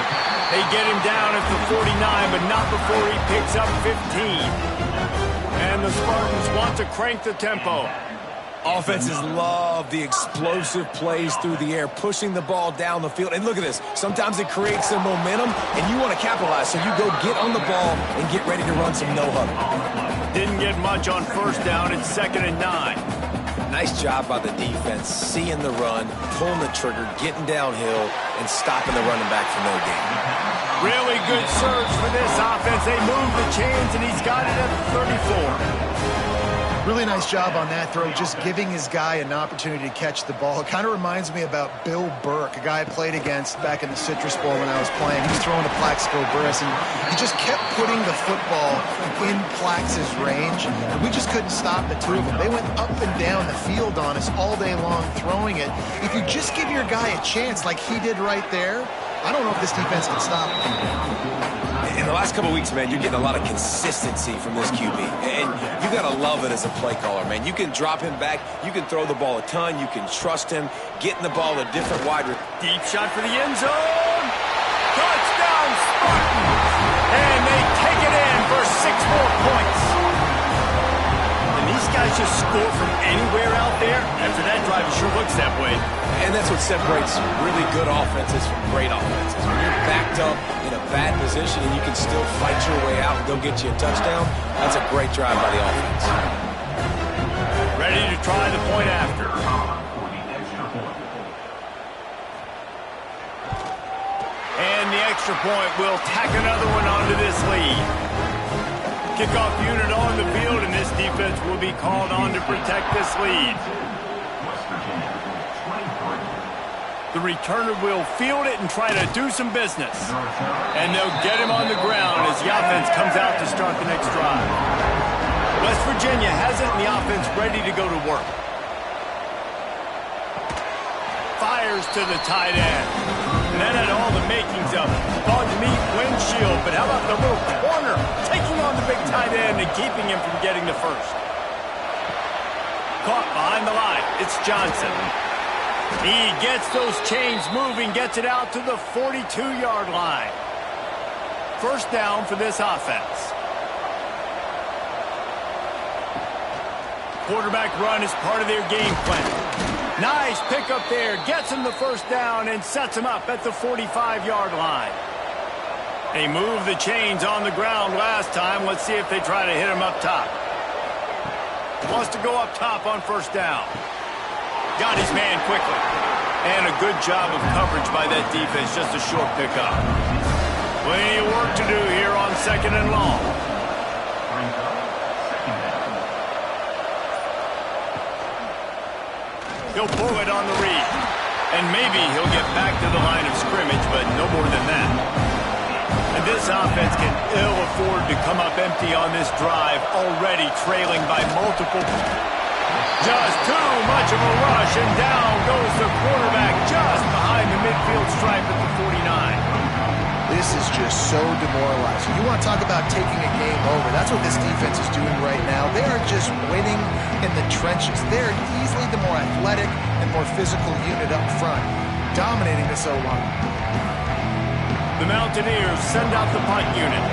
They get him down at the 49, but not before he picks up 15. And the Spartans want to crank the tempo. Offenses love the explosive plays through the air, pushing the ball down the field. And look at this. Sometimes it creates some momentum, and you want to capitalize. So you go get on the ball and get ready to run some no-huddle. Didn't get much on first down. It's 2nd and 9. Nice job by the defense, seeing the run, pulling the trigger, getting downhill, and stopping the running back for no gain. Really good surge for this offense. They move the chains, and he's got it at the 34. Really nice job on that throw, just giving his guy an opportunity to catch the ball. It kind of reminds me about Bill Burke, a guy I played against back in the Citrus Bowl when I was playing. He was throwing to Plaxico Burress, and he just kept putting the football in Plax's range, and we just couldn't stop the two of them. They went up and down the field on us all day long throwing it. If you just give your guy a chance like he did right there, I don't know if this defense can stop him. In the last couple of weeks, man, you're getting a lot of consistency from this QB. And you got to love it as a play caller, man. You can drop him back. You can throw the ball a ton. You can trust him. Getting the ball a different wide. Deep shot for the end zone. Touchdown, Spartans. And they take it in for 6 more points. And these guys just score from anywhere out there. After that drive, it sure looks that way. And that's what separates really good offenses from great offenses. When you're backed up in a bad position and you can still fight your way out and go get you a touchdown, that's a great drive by the offense. Ready to try the point after. And the extra point will tack another one onto this lead. Kickoff unit on the field, and this defense will be called on to protect this lead. The returner will field it and try to do some business. And they'll get him on the ground as the offense comes out to start the next drive. West Virginia has it, and the offense ready to go to work. Fires to the tight end. And that had all the makings of bug meat windshield. But how about the little corner taking on the big tight end and keeping him from getting the first? Caught behind the line. It's Johnson. He gets those chains moving, gets it out to the 42-yard line. First down for this offense. Quarterback run is part of their game plan. Nice pickup there. Gets him the first down and sets him up at the 45-yard line. They moved the chains on the ground last time. Let's see if they try to hit him up top. Wants to go up top on first down. Got his man quickly. And a good job of coverage by that defense. Just a short pickup. Plenty of work to do here on 2nd and long. He'll pull it on the read. And maybe he'll get back to the line of scrimmage, but no more than that. And this offense can ill afford to come up empty on this drive, already trailing by multiple. Just too much of a rush, and down goes the quarterback just behind the midfield stripe at the 49. This is just so demoralizing. You want to talk about taking a game over. That's what this defense is doing right now. They are just winning in the trenches. They're easily the more athletic and more physical unit up front, dominating this O-line. The Mountaineers send out the punt unit.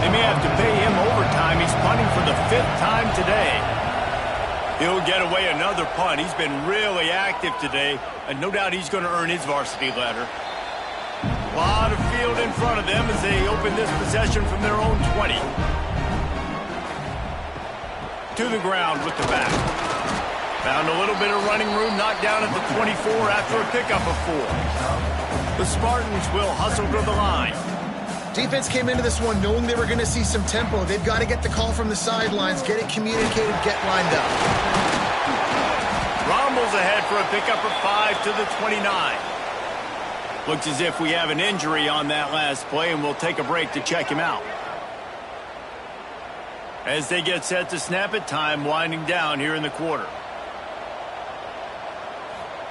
They may have to pay him overtime. He's punting for the 5th time today. He'll get away another punt. He's been really active today, and no doubt he's going to earn his varsity letter. A lot of field in front of them as they open this possession from their own 20. To the ground with the back. Found a little bit of running room, knocked down at the 24 after a pickup of 4. The Spartans will hustle to the line. Defense came into this one knowing they were going to see some tempo. They've got to get the call from the sidelines, get it communicated, get lined up. Rommel's ahead for a pickup of 5 to the 29. Looks as if we have an injury on that last play, and we'll take a break to check him out. As they get set to snap it, time winding down here in the quarter.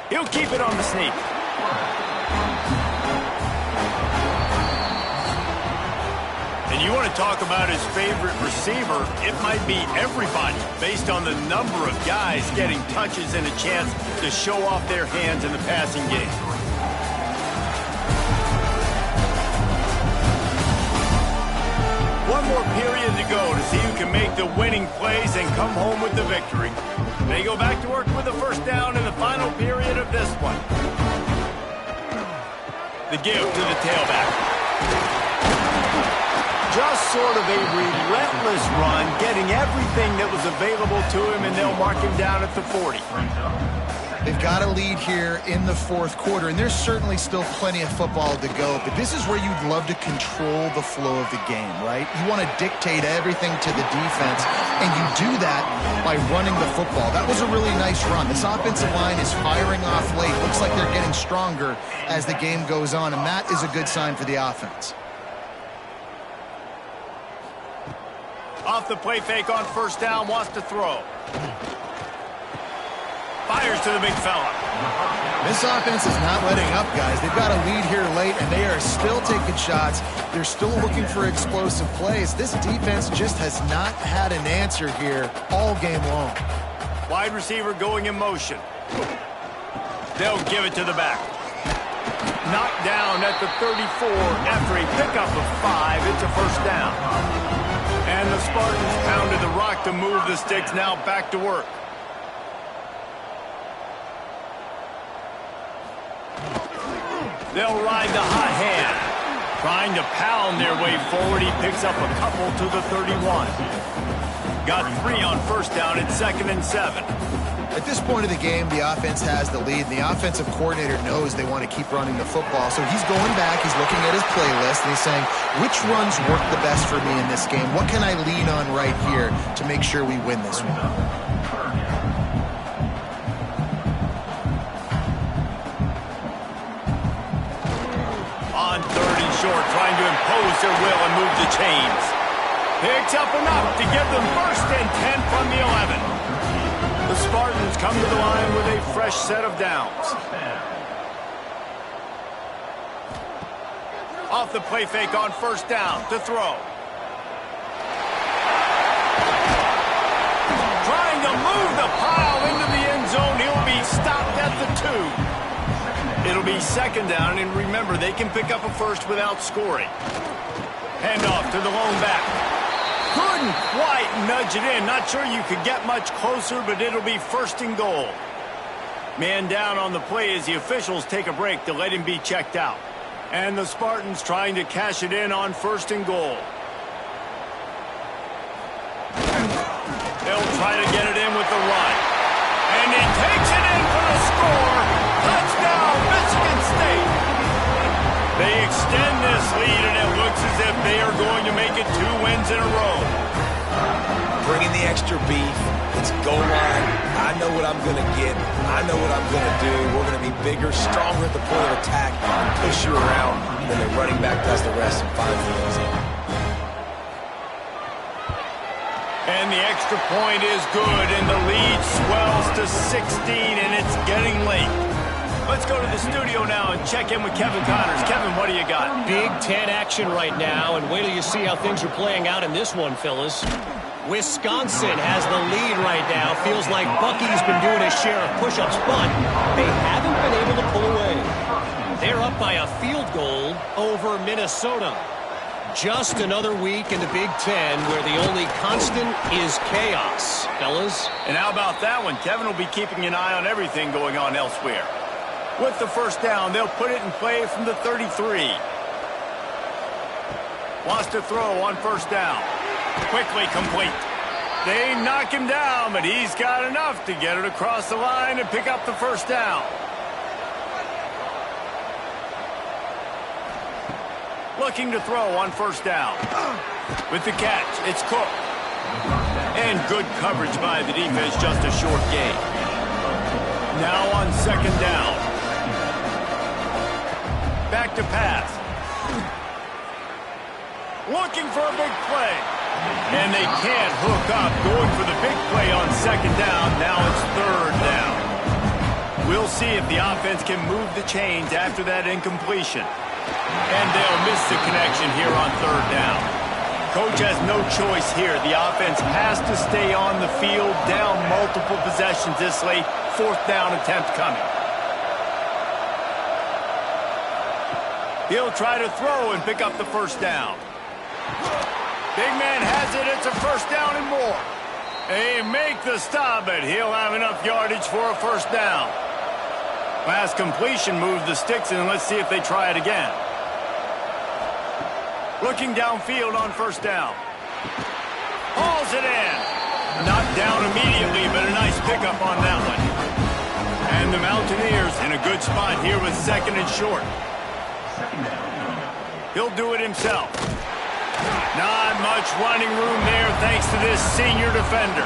He'll keep it on the sneak. And you want to talk about his favorite receiver, it might be everybody, based on the number of guys getting touches and a chance to show off their hands in the passing game. One more period to go to see who can make the winning plays and come home with the victory. They go back to work with a first down in the final period of this one. The give to the tailback. Just sort of a relentless run, getting everything that was available to him, and they'll mark him down at the 40. They've got a lead here in the fourth quarter, and there's certainly still plenty of football to go, but this is where you'd love to control the flow of the game, right? You want to dictate everything to the defense, and you do that by running the football. That was a really nice run. This offensive line is firing off late. Looks like they're getting stronger as the game goes on, and that is a good sign for the offense. Off the play fake on first down, wants to throw. Fires to the big fella. This offense is not letting up, guys. They've got a lead here late, and they are still taking shots. They're still looking for explosive plays. This defense just has not had an answer here all game long. Wide receiver going in motion. They'll give it to the back. Knocked down at the 34 after a pickup of 5. It's a first down. And the Spartans pounded the rock to move the sticks, now back to work. They'll ride the hot hand. Trying to pound their way forward. He picks up a couple to the 31. Got 3 on first down. It's 2nd and 7. At this point of the game, the offense has the lead, and the offensive coordinator knows they want to keep running the football. So he's going back, he's looking at his playlist, and he's saying, which runs work the best for me in this game? What can I lean on right here to make sure we win this one? On 3rd and short, trying to impose their will and move the chains. Picks up enough to give them 1st and 10 from the 11. The Spartans come to the line with a fresh set of downs. Off the play fake on first down to throw. Trying to move the pile into the end zone. He'll be stopped at the 2. It'll be 2nd down, and remember, they can pick up a first without scoring. Handoff to the lone back. Couldn't quite nudge it in. Not sure you could get much closer, but it'll be 1st and goal. Man down on the play as the officials take a break to let him be checked out. And the Spartans trying to cash it in on 1st and goal. They'll try to get it in with the run. And he takes it in for the score. Touchdown, Michigan State. They extend this lead, and it looks as if they are going to make it 2 wins in a row. Bringing the extra beef. It's goal line. I know what I'm going to get. I know what I'm going to do. We're going to be bigger, stronger at the point of attack, and push you around. And then the running back does the rest and finds the end zone. And the extra point is good, and the lead swells to 16, and it's getting late. Let's go to the studio now and check in with Kevin Connors. Kevin, what do you got? Big Ten action right now, and wait till you see how things are playing out in this one, fellas. Wisconsin has the lead right now. Feels like Bucky's been doing his share of push-ups, but they haven't been able to pull away. They're up by a field goal over Minnesota. Just another week in the Big Ten where the only constant is chaos, fellas. And how about that one? Kevin will be keeping an eye on everything going on elsewhere. With the first down, they'll put it in play from the 33. Wants to throw on first down. Quickly complete. They knock him down, but he's got enough to get it across the line and pick up the first down. Looking to throw on first down. With the catch, it's Cook. And good coverage by the defense, just a short gain. Now on 2nd down. back to pass. Looking for a big play. And they can't hook up. Going for the big play on second down. Now it's third down. We'll see if the offense can move the chains after that incompletion. And they'll miss the connection here on third down. Coach has no choice here. The offense has to stay on the field, down multiple possessions this late. Fourth down attempt coming. He'll try to throw and pick up the first down. Big man has it. It's a first down and more. They make the stop, but he'll have enough yardage for a first down. Last completion moved the sticks, and let's see if they try it again. Looking downfield on first down. Hauls it in. Knocked down immediately, but a nice pickup on that one. And the Mountaineers in a good spot here with second and short. He'll do it himself. Not much running room there thanks to this senior defender.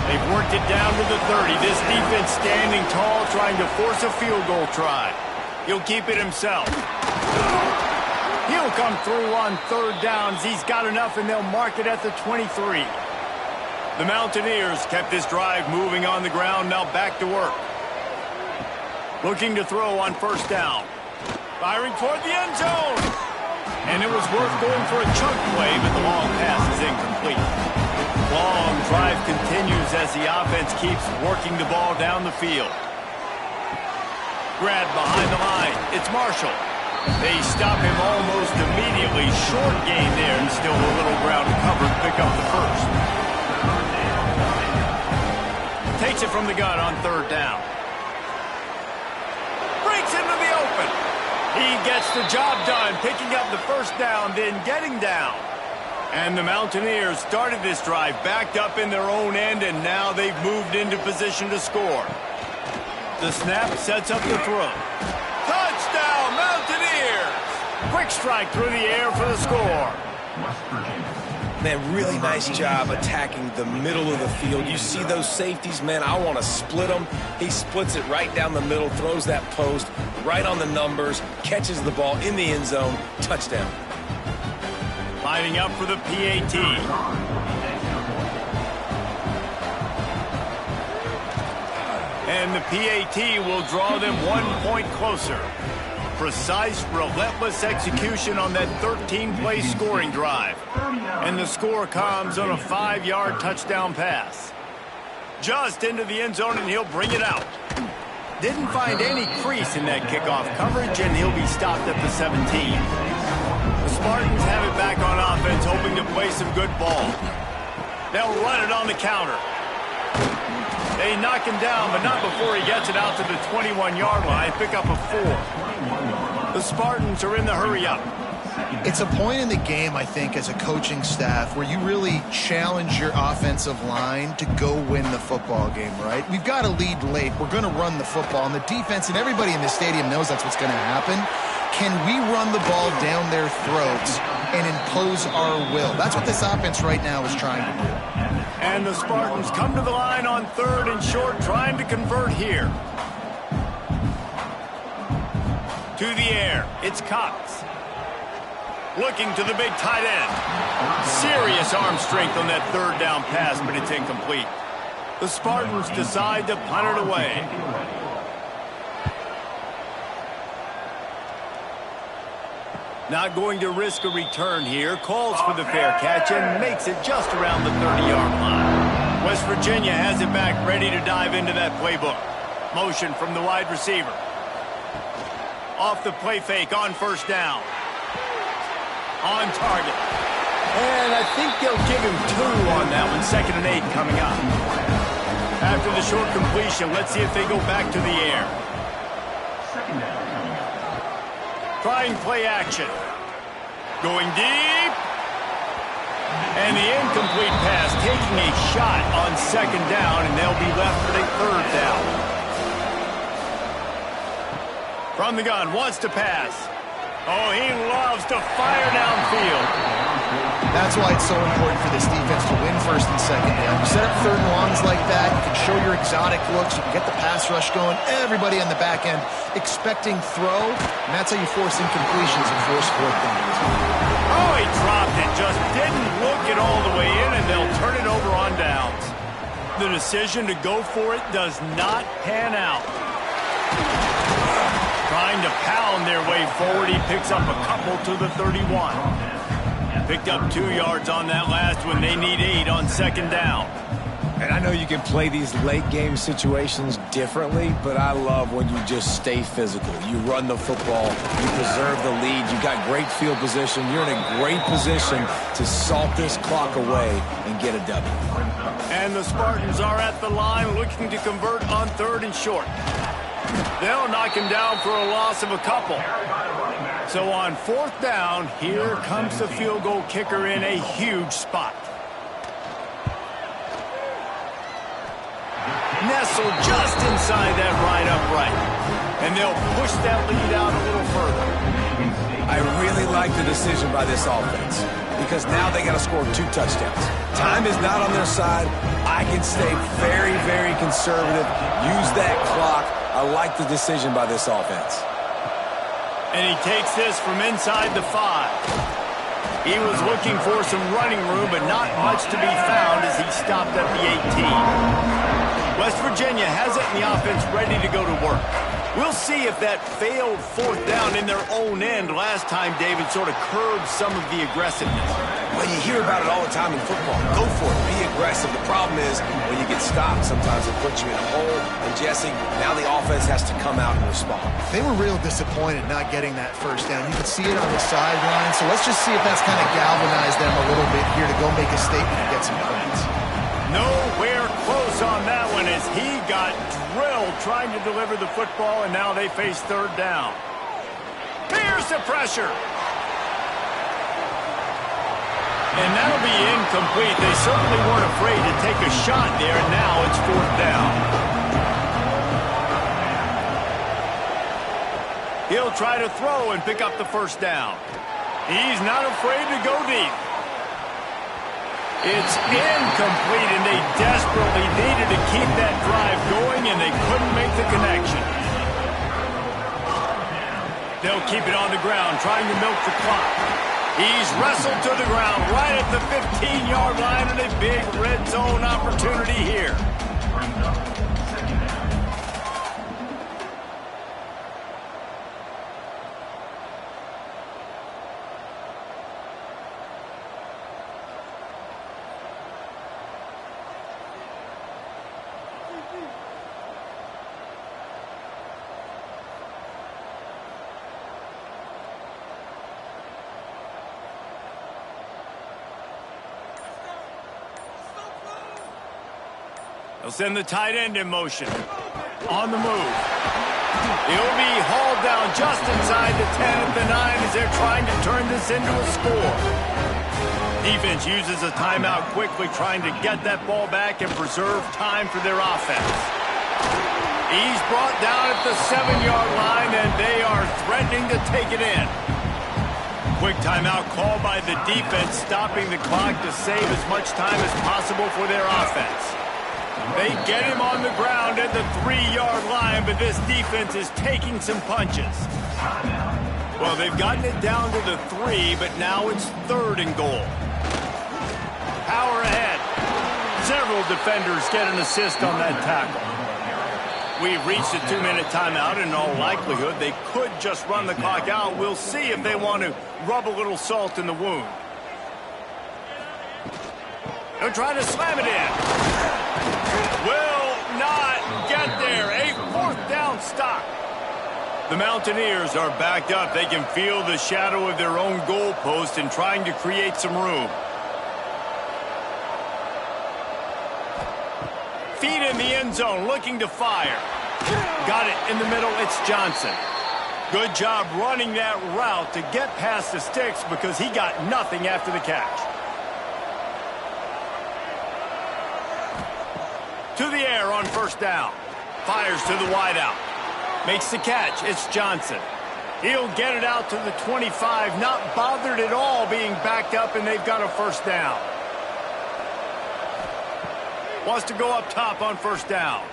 They've worked it down to the 30. This defense standing tall, trying to force a field goal try. He'll keep it himself. He'll come through on third downs. He's got enough, and they'll mark it at the 23. The Mountaineers kept this drive moving on the ground. Now back to work. Looking to throw on first down. Firing toward the end zone. And it was worth going for a chunk play, but the long pass is incomplete. Long drive continues as the offense keeps working the ball down the field. Grab behind the line. It's Marshall. They stop him almost immediately. Short gain there, and still a little ground covered. Pick up the first. Takes it from the gun on third down. Breaks into the open. He gets the job done, picking up the first down, then getting down. And the Mountaineers started this drive backed up in their own end, and now they've moved into position to score. The snap sets up the throw. Touchdown, Mountaineers! Quick strike through the air for the score. Man, really nice job attacking the middle of the field. You see those safeties, man, I want to split them. He splits it right down the middle, throws that post right on the numbers, catches the ball in the end zone, touchdown. Lining up for the PAT. And the PAT will draw them 1 point closer. Precise, relentless execution on that 13-play scoring drive. And the score comes on a 5-yard touchdown pass. Just into the end zone, and he'll bring it out. Didn't find any crease in that kickoff coverage, and he'll be stopped at the 17. The Spartans have it back on offense, hoping to play some good ball. They'll run it on the counter. They knock him down, but not before he gets it out to the 21-yard line. Pick up a 4. The Spartans are in the hurry-up. It's a point in the game, I think, as a coaching staff where you really challenge your offensive line to go win the football game, right? We've got to lead late. We're going to run the football, and the defense and everybody in the stadium knows that's what's going to happen. Can we run the ball down their throats and impose our will? That's what this offense right now is trying to do. And the Spartans come to the line on third and short, trying to convert here. To the air, it's Cox. Looking to the big tight end. Serious arm strength on that third down pass, but it's incomplete. The Spartans decide to punt it away. Not going to risk a return here. Calls for the fair catch and makes it just around the 30-yard line. West Virginia has it back, ready to dive into that playbook. Motion from the wide receiver. Off the play fake on first down. On target. And I think they'll give him 2 on that one. 2nd and 8 coming up. After the short completion, let's see if they go back to the air. Trying play action. Going deep. And the incomplete pass, taking a shot on 2nd down, and they'll be left with a 3rd down. From the gun, wants to pass. Oh, he loves to fire downfield. That's why it's so important for this defense to win first and second down. You set up third and longs like that, you can show your exotic looks, you can get the pass rush going, everybody on the back end expecting throw, and that's how you force incompletions and force fourth downs. Oh, he dropped it, just didn't look it all the way in, and they'll turn it over on downs. The decision to go for it does not pan out. Trying to pound their way forward, he picks up a couple to the 31. Picked up 2 yards on that last one. They need 8 on second down. And I know you can play these late-game situations differently, but I love when you just stay physical. You run the football, you preserve the lead, you got great field position, you're in a great position to salt this clock away and get a W. And the Spartans are at the line looking to convert on 3rd and short. They'll knock him down for a loss of a couple. So on 4th down, here comes the field goal kicker in a huge spot. Nestled just inside that right upright. And they'll push that lead out a little further. I really like the decision by this offense because now they got to score 2 touchdowns. Time is not on their side. I can stay very, very conservative, use that clock. I like the decision by this offense. And he takes this from inside the 5. He was looking for some running room, but not much to be found as he stopped at the 18. West Virginia has it in the offense ready to go to work. We'll see if that failed 4th down in their own end last time, David, sort of curbed some of the aggressiveness. Well, you hear about it all the time in football. Go for it. Be aggressive. The problem is when you get stopped, sometimes it puts you in a hole. And, Jesse, now the offense has to come out and respond. They were real disappointed not getting that first down. You could see it on the sideline. So let's just see if that's kind of galvanized them a little bit here to go make a statement and get some points. Nowhere close on that one as he got drilled trying to deliver the football, and now they face 3rd down. Here's the pressure. And that'll be incomplete. They certainly weren't afraid to take a shot there, and now it's 4th down. He'll try to throw and pick up the first down. He's not afraid to go deep. It's incomplete, and they desperately needed to keep that drive going, and they couldn't make the connection. They'll keep it on the ground, trying to milk the clock. He's wrestled to the ground right at the 15-yard line, and a big red zone opportunity here. They'll send the tight end in motion. On the move. He'll be hauled down just inside the 10 at the 9 as they're trying to turn this into a score. Defense uses a timeout quickly, trying to get that ball back and preserve time for their offense. He's brought down at the 7-yard line, and they are threatening to take it in. Quick timeout called by the defense, stopping the clock to save as much time as possible for their offense. They get him on the ground at the 3-yard line, but this defense is taking some punches. Well, they've gotten it down to the 3, but now it's 3rd and goal. Power ahead. Several defenders get an assist on that tackle. We've reached a 2-minute timeout. In all likelihood, they could just run the clock out. We'll see if they want to rub a little salt in the wound. They'll try to slam it in. Will not get there. A 4th down stop. The Mountaineers are backed up. They can feel the shadow of their own goalpost and trying to create some room. Feet in the end zone, looking to fire. Got it in the middle. It's Johnson. Good job running that route to get past the sticks because he got nothing after the catch. To the air on 1st down. Fires to the wideout. Makes the catch. It's Johnson. He'll get it out to the 25, not bothered at all being backed up, and they've got a first down. Wants to go up top on first down.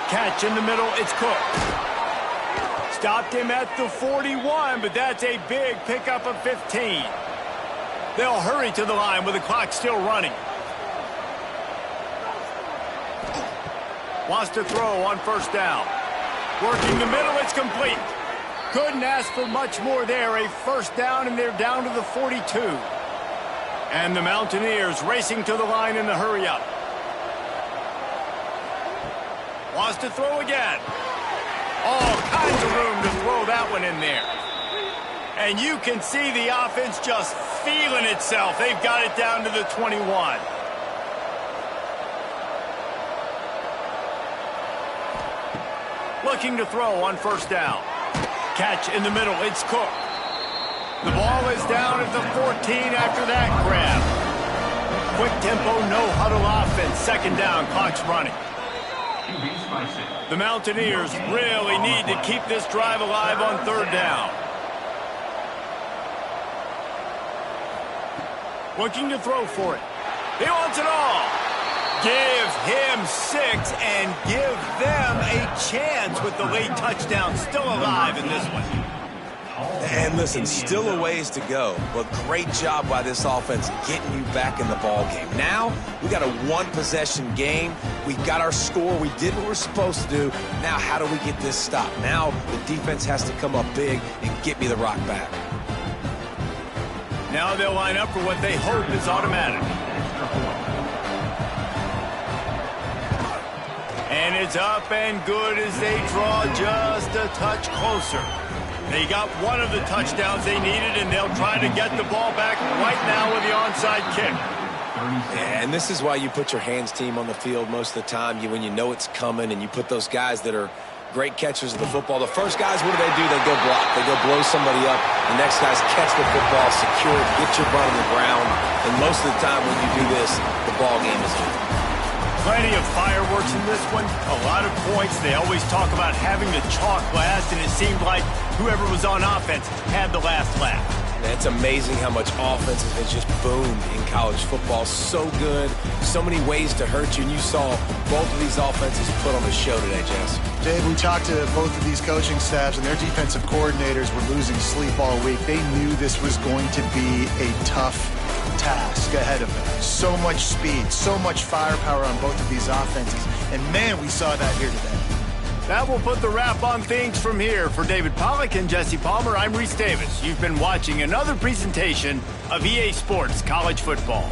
Catch in the middle, it's Cook. Stopped him at the 41, but that's a big pickup of 15. They'll hurry to the line with the clock still running. Wants to throw on first down. Working the middle, it's complete. Couldn't ask for much more there. A first down, and they're down to the 42. And the Mountaineers racing to the line in the hurry-up. Wants to throw again. All kinds of room to throw that one in there. And you can see the offense just feeling itself. They've got it down to the 21. Looking to throw on first down. Catch in the middle, it's Cook. The ball is down at the 14 after that grab. Quick tempo, no huddle offense. Second down, clock's running. The Mountaineers really need to keep this drive alive on third down. Looking to throw for it. He wants it all. Give him 6 and give them a chance with the late touchdown still alive in this one. And listen, still a ways to go, but great job by this offense getting you back in the ball game. Now, we got a one-possession game. We got our score. We did what we're supposed to do. Now, how do we get this stopped? Now, the defense has to come up big and get me the rock back. Now they'll line up for what they hope is automatic. And it's up and good as they draw just a touch closer. They got one of the touchdowns they needed, and they'll try to get the ball back right now with the onside kick. And this is why you put your hands team on the field most of the time. When you know it's coming, and you put those guys that are great catchers of the football. The first guys, what do? They go block. They go blow somebody up. The next guys catch the football, secure it, get your butt on the ground. And most of the time when you do this, the ball game is over. Plenty of fireworks in this one. A lot of points. They always talk about having the chalk last, and it seemed like whoever was on offense had the last laugh. It's amazing how much offense has just boomed in college football. So good. So many ways to hurt you. And you saw both of these offenses put on the show today, Jess. Dave, we talked to both of these coaching staffs, and their defensive coordinators were losing sleep all week. They knew this was going to be a tough task ahead of them. So much speed, so much firepower on both of these offenses. And, man, we saw that here today. That will put the wrap on things from here. For David Pollack and Jesse Palmer, I'm Reese Davis. You've been watching another presentation of EA Sports College Football.